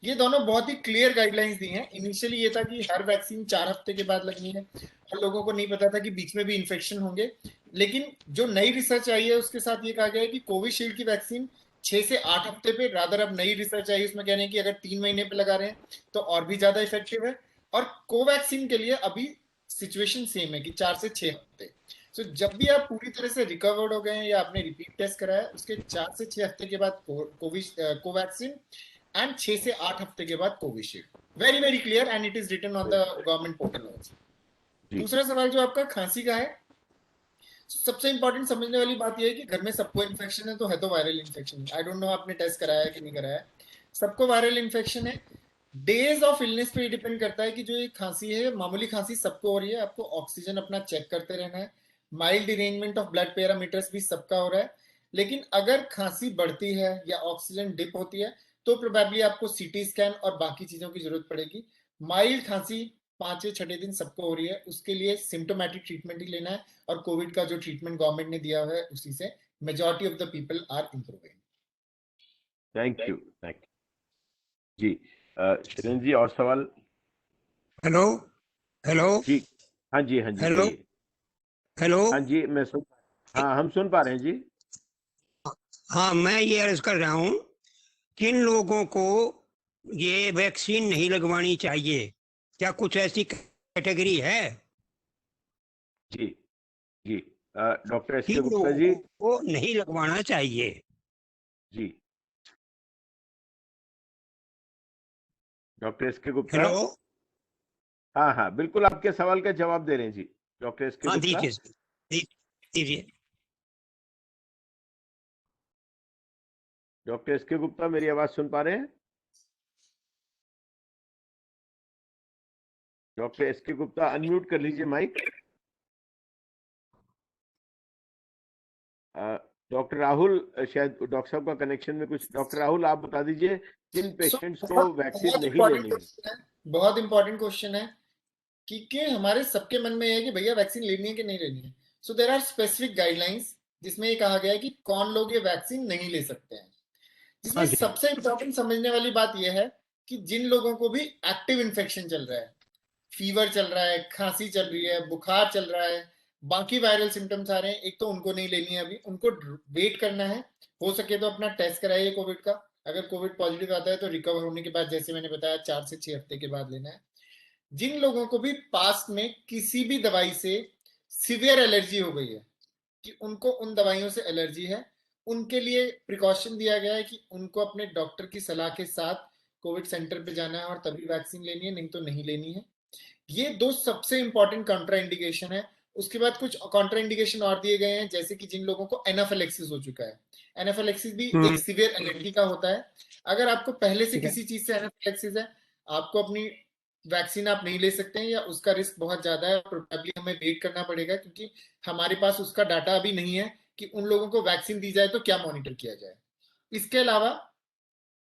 ये दोनों बहुत ही क्लियर गाइडलाइंस दी हैं। इनिशियली ये था कि हर वैक्सीन 4 हफ्ते के बाद लगनी है और लोगों को नहीं पता था कि बीच में भी इन्फेक्शन होंगे, लेकिन जो नई रिसर्च आई है उसके साथ ये कहा गया है कि कोविशील्ड की वैक्सीन 6 से 8 हफ्ते पे, रादर अब नई रिसर्च आई उसमें कह रहे हैं कि अगर 3 महीने पे लगा रहे हैं तो और भी ज्यादा इफेक्टिव है। और कोवैक्सीन के लिए अभी सिचुएशन सेम है कि 4 से 6 हफ्ते। सो जब भी आप पूरी तरह से रिकवर्ड हो गए हैं या आपने रिपीट टेस्ट कराया, उसके 4 से 6 हफ्ते के बाद कोवैक्सीन एंड 6 से 8 हफ्ते के बाद Covishield. Very very clear and it is written on the government portal also. दूसरा सवाल जो आपका खांसी का है, सबसे इंपॉर्टेंट समझने वाली बात यह है कि घर में सबको इन्फेक्शन है तो viral infection. I don't know आपने टेस्ट कराया है कि नहीं कराया है, सबको वायरल इन्फेक्शन है। डेज ऑफ इलनेस पे डिपेंड करता है कि जो ये खांसी है, मामूली खांसी सबको हो रही है, आपको ऑक्सीजन अपना चेक करते रहना है। Mild derangement of blood parameters भी सबका हो रहा है। लेकिन अगर खांसी बढ़ती है या ऑक्सीजन डिप होती है तो प्रोबेबली आपको सीटी स्कैन और बाकी चीजों की जरूरत पड़ेगी। माइल्ड खांसी 5 या 6 दिन सबको हो रही है, उसके लिए सिम्टोमेटिक ट्रीटमेंट ही लेना है और कोविड का जो ट्रीटमेंट गवर्नमेंट ने दिया है उसी से majority of the people are improving. Thank you जी। शिरेन जी और सवाल? हेलो हेलो जी हाँ जी हेलो हेलो हाँ जी हम सुन पा रहे हैं जी। हाँ, मैं ये अर्ज कर रहा हूँ, किन लोगों को ये वैक्सीन नहीं लगवानी चाहिए? क्या कुछ ऐसी कैटेगरी है? जी जी डॉक्टर एस के किन गुप्ता जी। लोगों को नहीं लगवाना चाहिए? जी डॉक्टर एस के गुप्ता। हेलो, हाँ बिल्कुल आपके सवाल का जवाब दे रहे हैं जी डॉक्टर एस के हाँ गुप्ता। दीजिए। डॉक्टर एस के गुप्ता मेरी आवाज सुन पा रहे हैं? डॉक्टर एस के गुप्ता अनम्यूट कर लीजिए माइक। डॉक्टर राहुल, शायद डॉक्टर साहब का कनेक्शन में कुछ। डॉक्टर राहुल आप बता दीजिए किन पेशेंट्स को वैक्सीन नहीं लेनी है। बहुत इंपॉर्टेंट क्वेश्चन है कि हमारे सबके मन में है कि भैया वैक्सीन लेनी है कि नहीं लेनी है। So there are specific guidelines जिसमें ये कहा गया है कि कौन लोग ये वैक्सीन नहीं ले सकते हैं। जिसमें सबसे इंपॉर्टेंट समझने वाली बात यह है कि जिन लोगों को भी एक्टिव इन्फेक्शन चल रहा है, फीवर चल रहा है, खांसी चल रही है, बुखार चल रहा है, बाकी वायरल सिम्टम्स आ रहे हैं, एक तो उनको नहीं लेनी है, अभी उनको वेट करना है। हो सके तो अपना टेस्ट कराइए कोविड का। अगर कोविड पॉजिटिव आता है तो रिकवर होने के बाद, जैसे मैंने बताया, 4 से 6 हफ्ते के बाद लेना है। जिन लोगों को भी पास्ट में किसी भी दवाई से सीवियर एलर्जी हो गई है, कि उनको उन दवाइयों से एलर्जी है, उनके लिए प्रिकॉशन दिया गया है कि उनको अपने डॉक्टर की सलाह के साथ कोविड सेंटर पे जाना है और तभी वैक्सीन लेनी है, नहीं तो नहीं लेनी है। ये 2 सबसे इंपॉर्टेंट काउंटर इंडिकेशन है। उसके बाद कुछ काउंटर इंडिकेशन और दिए गए हैं, जैसे कि जिन लोगों को एनाफिलेक्सिस हो चुका है। एनाफिलेक्सिस भी एक सीवियर एलर्जी का होता है। अगर आपको पहले से किसी चीज से एनाफिलेक्सिस है, आपको अपनी वैक्सीन आप नहीं ले सकते हैं या उसका रिस्क बहुत ज्यादा है, प्रोबेबली हमें वेट करना पड़ेगा, क्योंकि हमारे पास उसका डाटा अभी नहीं है कि उन लोगों को वैक्सीन दी जाए तो क्या मॉनिटर किया जाए। इसके अलावा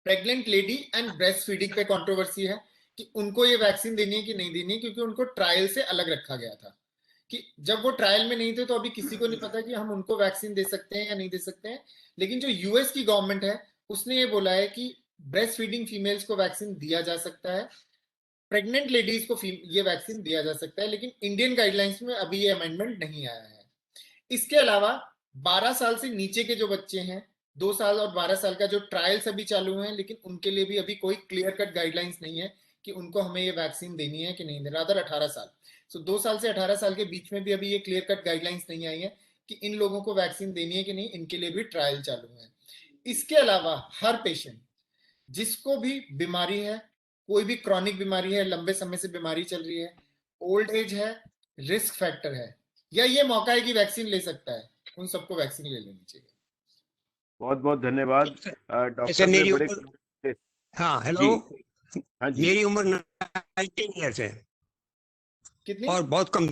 pregnant lady and breast feeding पे कंट्रोवर्सी है कि उनको ये वैक्सीन देनी है कि नहीं देनी है, क्योंकि उनको ट्रायल से अलग रखा गया था कि जब वो ट्रायल में नहीं थे तो अभी किसी को नहीं पता कि हम उनको वैक्सीन दे सकते हैं या नहीं दे सकते हैं। लेकिन जो यूएस की गवर्नमेंट है उसने ये बोला है कि ब्रेस्ट फीडिंग फीमेल्स को वैक्सीन दिया जा सकता है, प्रेग्नेंट लेडीज को ये वैक्सीन दिया जा सकता है, लेकिन इंडियन गाइडलाइंस में अभी ये अमेंडमेंट नहीं आया है। इसके अलावा 12 साल से नीचे के जो बच्चे हैं, 2 साल और 12 साल का जो ट्रायल्स अभी चालू हैं, लेकिन उनके लिए भी अभी कोई क्लियर कट गाइडलाइंस नहीं है कि उनको हमें ये वैक्सीन देनी है कि नहीं देना, अदर 18 साल। सो 2 साल से 18 साल के बीच में भी अभी ये क्लियर कट गाइडलाइंस नहीं आई है कि इन लोगों को वैक्सीन देनी है कि नहीं, इनके लिए भी ट्रायल चालू है। इसके अलावा हर पेशेंट जिसको भी बीमारी है, कोई भी क्रॉनिक बीमारी है, लंबे समय से बीमारी चल रही है, ओल्ड एज है, रिस्क फैक्टर है, या ये मौका है कि वैक्सीन ले सकता है, उन सबको वैक्सीन ले लेनी चाहिए। बहुत बहुत धन्यवाद डॉक्टर जैसे ने मेरी बड़े उम्र, हाँ हेलो, जी हाँ जी मेरी उम्र 19 ईयर्स है कितनी? और बहुत कम।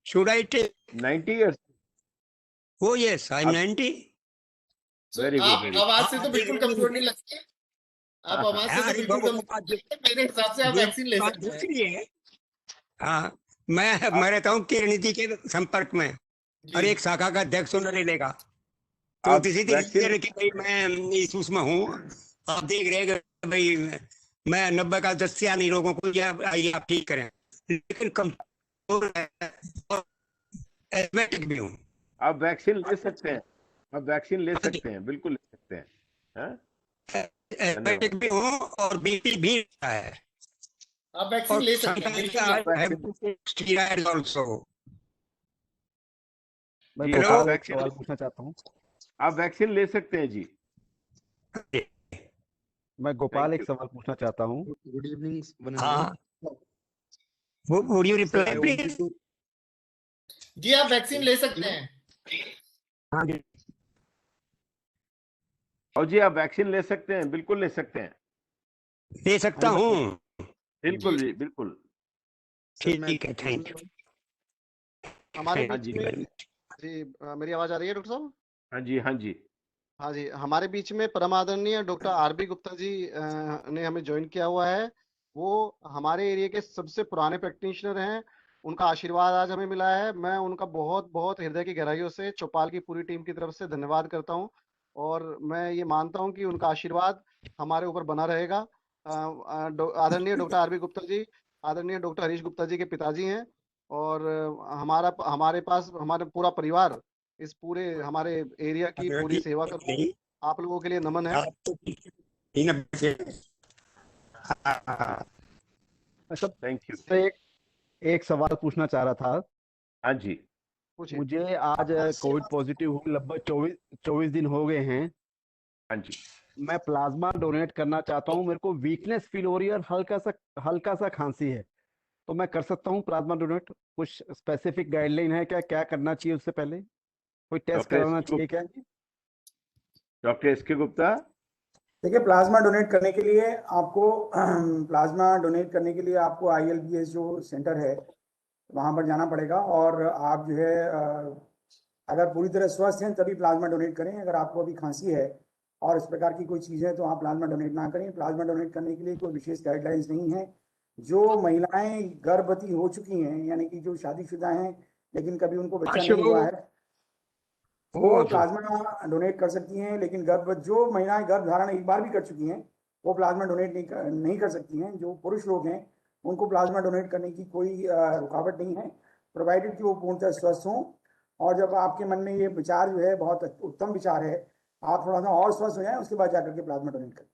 Should I take 90 years? Oh yes I am 90। Very आप गुड। आवाज से तो बिल्कुल कमजोर नहीं लगते, आप आवाज से तो अरे बिल्कुल बाबा, कमजोर नहीं लगते। मेरे हिसाब से आप वैक्सीन ले बात सकते हैं। दूसरी है। हाँ, मैं रहता हूँ नीति के संपर्क में और एक शाखा का अध्यक्ष ले लेगा, तो आप किसी वैक्सीन कि भाई मैं इस उसमें हूँ, आप देख रहे हैं कि भाई मैं 90 का 10 या नहीं लोगों को या आइए आप ठीक करें, लेकिन कमजोर है और एस्थमेटिक भी हूँ। आप वैक्सीन ले सकते हैं, आप वैक्सीन ले सकते हैं, बिल्कुल ले सकते हैं। हाँ? एस्थमेटिक भी हूँ और बीपी भी है, आप वैक्सीन ले सकते हैं, बिल्कुल ले सकते हैं। ऑल्सो। मैं जी, गोपाल आप एक सवाल पूछना चाहता हूँ। आप वैक्सीन ले सकते हैं जी। मैं गोपाल Thank एक सवाल पूछना चाहता हूँ। Good evening. हाँ, वुड यू रिप्लाई प्लीज? जी आप वैक्सीन ले सकते हैं। हाँ जी, और जी आप वैक्सीन ले सकते हैं, बिल्कुल ले सकते हैं। ले सकता हूँ, बिल्कुल जी, बिल्कुल। ठीक है, थैंक यू। हमारे हाँ बीच जी, में जी मेरी आवाज आ रही है डॉक्टर साहब? हाँ जी, हाँ जी। हाँ जी, हमारे बीच में परम आदरणीय डॉक्टर आरबी गुप्ता जी ने हमें ज्वाइन किया हुआ है। वो हमारे एरिया के सबसे पुराने प्रैक्टिशनर हैं। उनका आशीर्वाद आज हमें मिला है। मैं उनका बहुत बहुत हृदय की गहराइयों से चौपाल की पूरी टीम की तरफ से धन्यवाद करता हूं और मैं ये मानता हूं कि उनका आशीर्वाद हमारे ऊपर बना रहेगा। आदरणीय डॉक्टर आरबी गुप्ता जी आदरणीय डॉक्टर हरीश गुप्ता जी के पिताजी हैं और हमारे पास हमारे पूरा परिवार इस पूरे हमारे एरिया की पूरी सेवा करता है। आप लोगों के लिए नमन है। सब थैंक यू। तो एक सवाल पूछना चाह रहा था। हाँ जी, मुझे आज कोविड पॉजिटिव हुए लगभग 24 दिन हो गए हैं। हाँ जी। मैं प्लाज्मा डोनेट करना चाहता हूँ। मेरे को वीकनेस फील हो रही है और हल्का सा खांसी है, तो मैं कर सकता हूँ प्लाज्मा डोनेट? कुछ स्पेसिफिक गाइडलाइन है क्या, क्या करना चाहिए उससे पहले? कोई टेस्ट कराना चाहिए क्या? Doctor SK Gupta. देखिए, प्लाज्मा डोनेट करने के लिए आपको ILBS जो सेंटर है वहां पर जाना पड़ेगा और आप जो है अगर पूरी तरह स्वस्थ हैं तभी प्लाज्मा डोनेट करें। अगर आपको अभी खांसी है और इस प्रकार की कोई चीज़ है तो आप प्लाज्मा डोनेट ना करें। प्लाज्मा डोनेट करने के लिए कोई विशेष गाइडलाइंस नहीं है। जो महिलाएं गर्भवती हो चुकी हैं, यानी कि जो शादीशुदा हैं लेकिन कभी उनको बच्चा नहीं हुआ है, वो प्लाज्मा डोनेट कर सकती हैं। लेकिन जो महिलाएं गर्भ धारण एक बार भी कर चुकी हैं वो प्लाज्मा डोनेट नहीं कर सकती हैं। जो पुरुष लोग हैं उनको प्लाज्मा डोनेट करने की कोई रुकावट नहीं है, प्रोवाइडेड कि वो पूर्णतः स्वस्थ हों। और जब आपके मन में ये विचार जो है बहुत उत्तम विचार है, आप थोड़ा सा और स्वस्थ हो जाएं उसके बाद जाकर के प्लाज्मा डोनेट करें।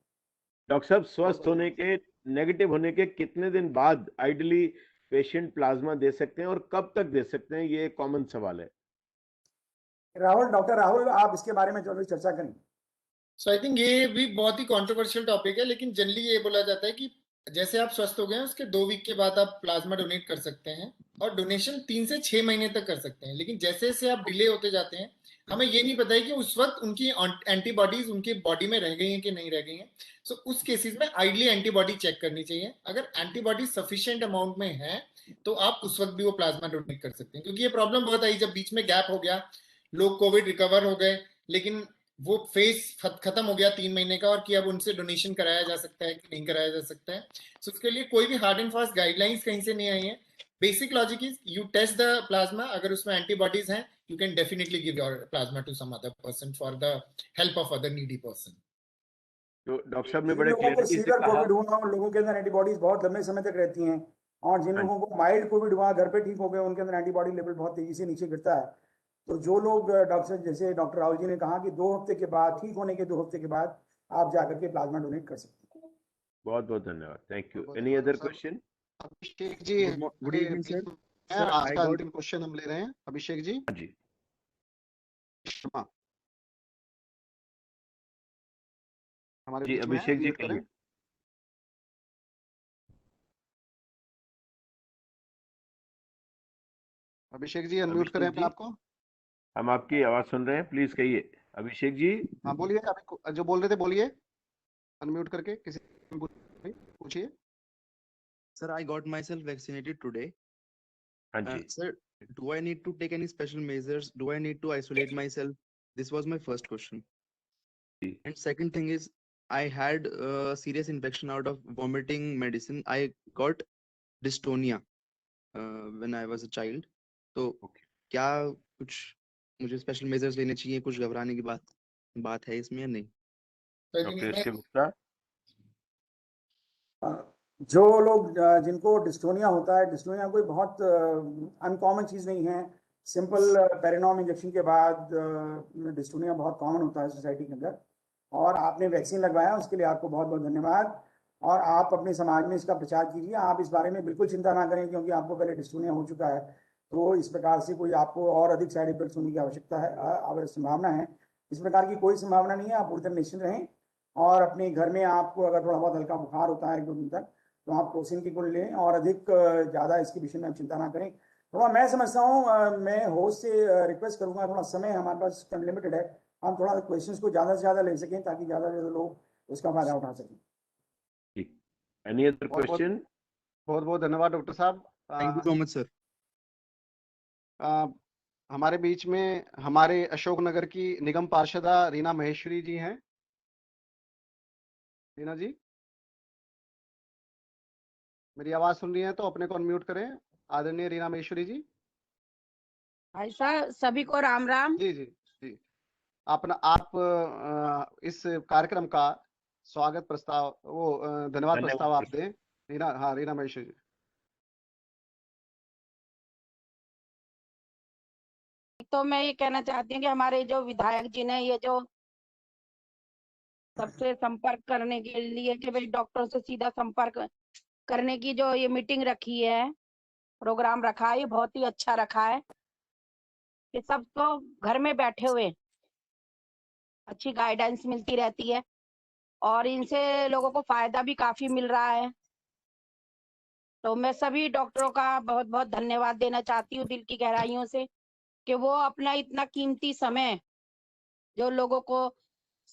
डॉक्टर साहब, स्वस्थ होने के, नेगेटिव होने के कितने दिन बाद आइडियली पेशेंट प्लाज्मा दे सकते हैं और कब तक दे सकते हैं? ये कॉमन सवाल है। डॉक्टर राहुल, आप इसके बारे में थोड़ी चर्चा करें। सो आई थिंक ये भी बहुत ही कंट्रोवर्शियल टॉपिक है, लेकिन जनरली ये बोला जाता है कि जैसे आप स्वस्थ हो गए हैं उसके 2 वीक के बाद आप प्लाज्मा डोनेट कर सकते हैं और डोनेशन 3 से 6 महीने तक कर सकते हैं। लेकिन जैसे जैसे आप डिले होते जाते हैं, हमें ये नहीं पता है कि उस वक्त उनकी एंटीबॉडीज उनकी बॉडी में रह गई हैं कि नहीं रह गई हैं। सो उस केसेस में आइडली एंटीबॉडी चेक करनी चाहिए। अगर एंटीबॉडी सफिशिएंट अमाउंट में है तो आप उस वक्त भी वो प्लाज्मा डोनेट कर सकते हैं, क्योंकि ये प्रॉब्लम बहुत आई जब बीच में गैप हो गया, लोग कोविड रिकवर हो गए लेकिन वो फेज खत्म हो गया 3 महीने का और कि अब उनसे डोनेशन कराया जा सकता है कि नहीं कराया जा सकता है। सो उसके लिए कोई भी हार्ड एंड फास्ट गाइडलाइंस कहीं से नहीं आई है। Basic logic is you test the plasma, अगर उसमें एंटीबॉडीज हैं you can definitely give your plasma to some other person for the help of other needy person. तो डॉक्टर साहब ने बड़े लोगों को क्लियरिटी से सीवियर कहा। कोविड हुआ और लोगों के अंदर एंटीबॉडीज बहुत लंबे समय तक रहती हैं, और जिन लोगों को माइल्ड कोविड हुआ घर पे ठीक हो गए उनके अंदर एंटीबॉडी लेवल बहुत तेजी से नीचे गिरता है। तो जो लोग जैसे डॉक्टर राहुल जी ने कहा कि 2 हफ्ते के बाद, ठीक होने के 2 हफ्ते के बाद आप जाकर के प्लाज्मा डोनेट कर सकते हैं। बहुत बहुत धन्यवाद, थैंक यू। बहुत एनी धन्यवाद other sir. Question? Abhishek ji good evening sir. Sir आज आई का गॉट अंतिम क्वेश्चन हम ले रहे हैं। अभिषेक जी जी शर्मा हमारे जी, बीच में है, अभिषेक जी म्यूट करें। कहिए। अभिषेक जी अनम्यूट करें अभिषेक अपने जी, आप को। हम आपकी आवाज सुन रहे हैं, प्लीज कहिए। अभिषेक जी हाँ बोलिए, अभी जो बोल रहे थे बोलिए, अनम्यूट करके किसी पूछिए। Sir, I got myself vaccinated today. हाँ जी। Sir, do I need to take any special measures? Do I need to isolate myself? This was my first question. And second thing is, I had a serious infection out of vomiting medicine. I got dystonia when I was a child. तो क्या कुछ मुझे special measures लेने चाहिए? कुछ घबराने की बात है इसमें या नहीं? डॉक्टर एस के गुप्ता। जो लोग जिनको डिस्टोनिया होता है, डिस्टोनिया कोई बहुत अनकॉमन चीज़ नहीं है। सिंपल पेरिनॉम इंजेक्शन के बाद डिस्टोनिया बहुत कॉमन होता है सोसाइटी के अंदर, और आपने वैक्सीन लगवाया उसके लिए आपको बहुत बहुत धन्यवाद। और आप अपने समाज में इसका प्रचार कीजिए। आप इस बारे में बिल्कुल चिंता ना करें, क्योंकि आपको पहले डिस्टोनिया हो चुका है, तो इस प्रकार से कोई आपको और अधिक साइड इफेक्ट्स होने की आवश्यकता है, संभावना है। इस प्रकार की कोई संभावना नहीं है, आप पूरी तरह निश्चिंत रहें। और अपने घर में आपको अगर थोड़ा बहुत हल्का बुखार होता है 1-2 दिन तक, तो आप क्रोसिन की गोली लें, और अधिक ज़्यादा इसके विषय में आप चिंता ना करें। थोड़ा मैं समझता हूँ, मैं होस्ट से रिक्वेस्ट करूँगा, थोड़ा समय हमारे पास लिमिटेड है, हम थोड़ा क्वेश्चंस को ज़्यादा से ज़्यादा ले सकें, ताकि ज़्यादा से ज़्यादा लोग उसका फायदा उठा सकें। Any other question? बहुत बहुत धन्यवाद डॉक्टर साहब। Thank you so much sir. हमारे बीच में हमारे अशोकनगर की निगम पार्षदा रीना महेश्वरी जी हैं। रीना जी मेरी आवाज सुन रही है तो अपने को अनम्यूट करें। आदरणीय रीना महेश्वरी जी। भाई साहब सभी को राम राम। जी जी जी, आप इस कार्यक्रम का स्वागत प्रस्ताव धन्यवाद प्रस्ताव आप दें। रीना, हाँ रीना महेश्वरी जी। तो मैं ये कहना चाहती हूँ कि हमारे जो विधायक जी ने ये जो सबसे संपर्क करने के लिए कि भाई डॉक्टर से सीधा संपर्क करने की जो ये मीटिंग रखी है, प्रोग्राम रखा है, ये बहुत ही अच्छा रखा है कि सबको घर में बैठे हुए अच्छी गाइडेंस मिलती रहती है, और इनसे लोगों को फायदा भी काफी मिल रहा है। तो मैं सभी डॉक्टरों का बहुत बहुत धन्यवाद देना चाहती हूँ दिल की गहराइयों से, कि वो अपना इतना कीमती समय जो लोगों को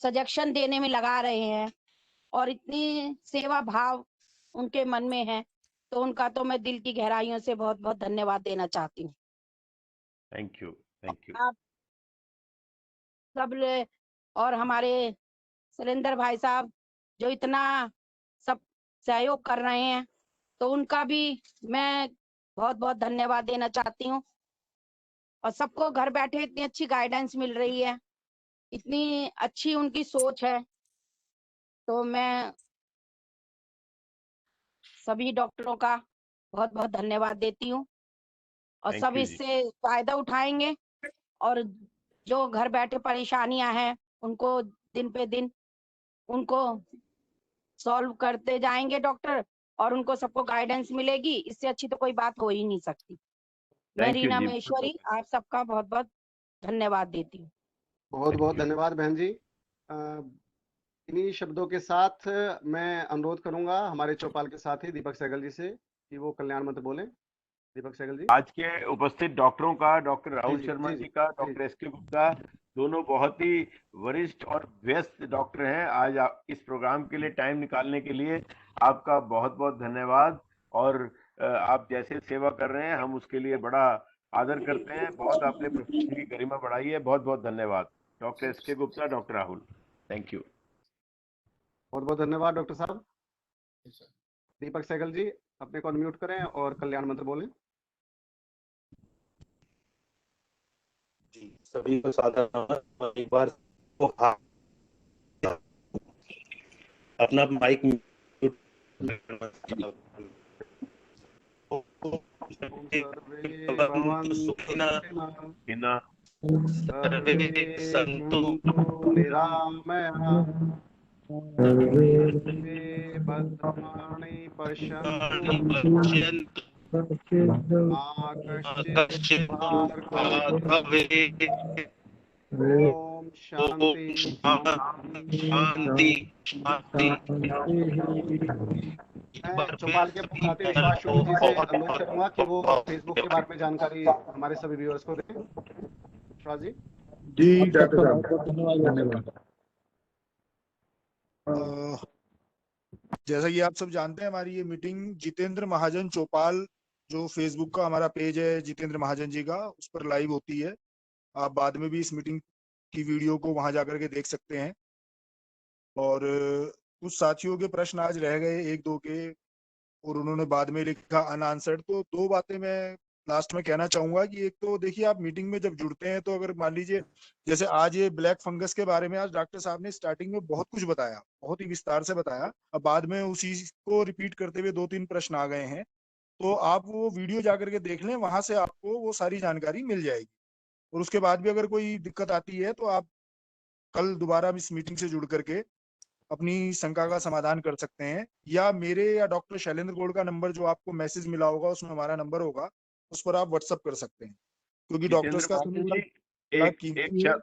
सजेशन देने में लगा रहे हैं, और इतनी सेवा भाव उनके मन में है, तो उनका तो मैं दिल की गहराइयों से बहुत बहुत धन्यवाद देना चाहती हूँ। Thank you, thank you. आप सब और हमारे सुरेंद्र भाई साहब जो इतना सब सहयोग कर रहे हैं, तो उनका भी मैं बहुत बहुत धन्यवाद देना चाहती हूँ। और सबको घर बैठे इतनी अच्छी गाइडेंस मिल रही है, इतनी अच्छी उनकी सोच है, तो मैं सभी डॉक्टरों का बहुत बहुत धन्यवाद देती हूँ। और सब इससे फायदा उठाएंगे, और जो घर बैठे परेशानियां हैं उनको दिन पे दिन उनको सॉल्व करते जाएंगे डॉक्टर, और उनको सबको गाइडेंस मिलेगी। इससे अच्छी तो कोई बात हो ही नहीं सकती। मैं रीना महेश्वरी आप सबका बहुत बहुत धन्यवाद देती हूँ। बहुत बहुत धन्यवाद बहन जी। इन्हीं शब्दों के साथ मैं अनुरोध करूंगा हमारे चौपाल के साथी दीपक सहगल जी से कि वो कल्याण मंत्र बोले। दीपक सहगल जी। आज के उपस्थित डॉक्टरों का, डॉक्टर राहुल शर्मा जी का, डॉक्टर एस के गुप्ता, दोनों बहुत ही वरिष्ठ और व्यस्त डॉक्टर हैं। आज इस प्रोग्राम के लिए टाइम निकालने के लिए आपका बहुत बहुत धन्यवाद। और आप जैसे सेवा कर रहे हैं हम उसके लिए बड़ा आदर करते हैं। बहुत आपने प्रोफेशन की गरिमा बढ़ाई है। बहुत बहुत धन्यवाद डॉक्टर एस के Gupta, doctor Rahul. Thank you. बहुत बहुत धन्यवाद डॉक्टर साहब। दीपक सहगल जी अपने को अनम्यूट करें और कल्याण मंत्र बोलें। जी सभी को साधारण एक बार तो अपना माइक सर्वे सन्तु निरामया भद्राणि पश्यन्तु मा कश्चित् ओम शांति मैं चौपाल के मुखातिब विश्वास शुक्ल जी से अनुरोध करूंगा कि वो फेसबुक के बारे में जानकारी हमारे सभी व्यूअर्स को दें। विश्वास जी। जी डॉक्टर साहब धन्यवाद। जैसा कि आप सब जानते हैं, हमारी ये मीटिंग जितेंद्र महाजन चौपाल, जो फेसबुक का हमारा पेज है जितेंद्र महाजन जी का, उस पर लाइव होती है। आप बाद में भी इस मीटिंग की वीडियो को वहां जाकर के देख सकते हैं। और कुछ साथियों के प्रश्न आज रह गए एक दो के, और उन्होंने बाद में लिखा अनआंसर्ड। तो दो बातें मैं लास्ट में कहना चाहूंगा कि एक तो देखिए, आप मीटिंग में जब जुड़ते हैं तो अगर मान लीजिए जैसे आज ये ब्लैक फंगस के बारे में आज डॉक्टर साहब ने स्टार्टिंग में बहुत कुछ बताया, बहुत ही विस्तार से बताया, अब बाद में उसी को रिपीट करते हुए 2-3 प्रश्न आ गए हैं, तो आप वो वीडियो जाकर के देख लें, वहां से आपको वो सारी जानकारी मिल जाएगी। और उसके बाद भी अगर कोई दिक्कत आती है तो आप कल दोबारा इस मीटिंग से जुड़ करके अपनी शंका का समाधान कर सकते हैं, या मेरे या डॉक्टर शैलेंद्र गौड़ का नंबर जो आपको मैसेज मिला होगा उसमें हमारा नंबर होगा, उस पर आप व्हाट्सएप कर सकते हैं, क्योंकि डॉक्टर्स का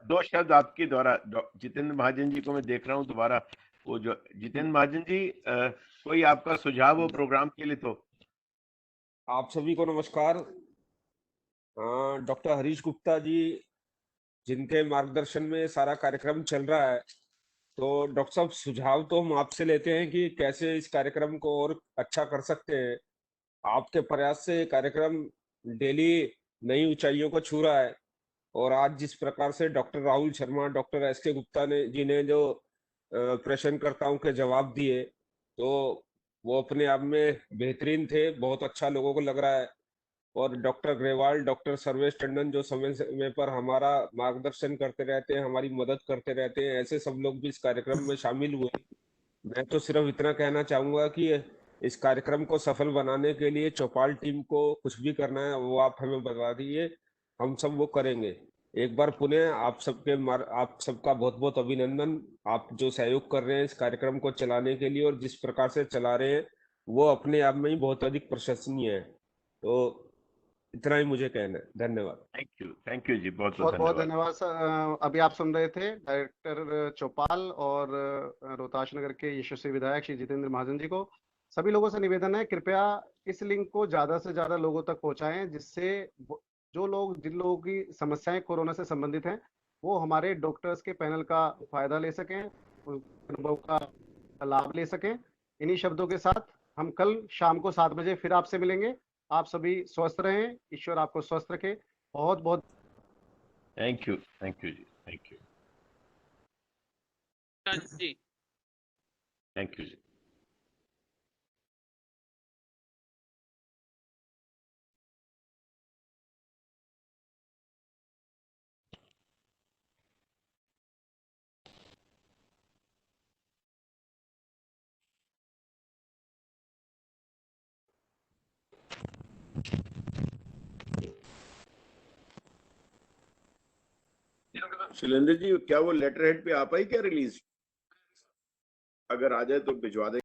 दो शब्द आपके द्वारा जितेंद्र महाजन जी को मैं देख रहा हूँ दोबारा। वो जो जितेंद्र महाजन जी, कोई आपका सुझाव हो प्रोग्राम के लिए? तो आप सभी को नमस्कार। डॉक्टर हरीश गुप्ता जी, जिनके मार्गदर्शन में सारा कार्यक्रम चल रहा है, तो डॉक्टर साहब सुझाव तो हम आपसे लेते हैं कि कैसे इस कार्यक्रम को और अच्छा कर सकते हैं। आपके प्रयास से कार्यक्रम डेली नई ऊंचाइयों को छू रहा है, और आज जिस प्रकार से doctor Rahul Sharma, doctor S K. Gupta ji ने जो प्रश्नकर्ताओं के जवाब दिए, तो वो अपने आप में बेहतरीन थे, बहुत अच्छा लोगों को लग रहा है। और डॉक्टर ग्रेवाल, डॉक्टर सर्वेश टंडन जो समय समय पर हमारा मार्गदर्शन करते रहते हैं, हमारी मदद करते रहते हैं, ऐसे सब लोग भी इस कार्यक्रम में शामिल हुए। मैं तो सिर्फ इतना कहना चाहूंगा कि इस कार्यक्रम को सफल बनाने के लिए चौपाल टीम को कुछ भी करना है वो आप हमें बता दीजिए, हम सब वो करेंगे। एक बार पुनः आप सबका बहुत बहुत अभिनंदन। आप जो सहयोग कर रहे हैं इस कार्यक्रम को चलाने के लिए और जिस प्रकार से चला रहे हैं, वो अपने आप में ही बहुत अधिक प्रशंसनीय है। तो इतना ही मुझे कहना है। धन्यवाद। थैंक यू जी, बहुत बहुत धन्यवाद सर। अभी आप सुन रहे थे डायरेक्टर चौपाल और रोहताश नगर के यशस्वी विधायक श्री जितेंद्र महाजन जी को। सभी लोगों से निवेदन है, कृपया इस लिंक को ज्यादा से ज्यादा लोगों तक पहुंचाएं, जिससे जिन लोगों की समस्याएं कोरोना से संबंधित हैं, वो हमारे डॉक्टर्स के पैनल का फायदा ले सकें, अनुभव का लाभ ले सकें। इन्हीं शब्दों के साथ हम कल शाम को 7 बजे फिर आपसे मिलेंगे। आप सभी स्वस्थ रहें, ईश्वर आपको स्वस्थ रखे। बहुत बहुत थैंक यू जी, थैंक यू जी। शैलेंद्र जी, क्या वो लेटर हेड पे आ पाई क्या रिलीज? अगर आ जाए तो भिजवा दें।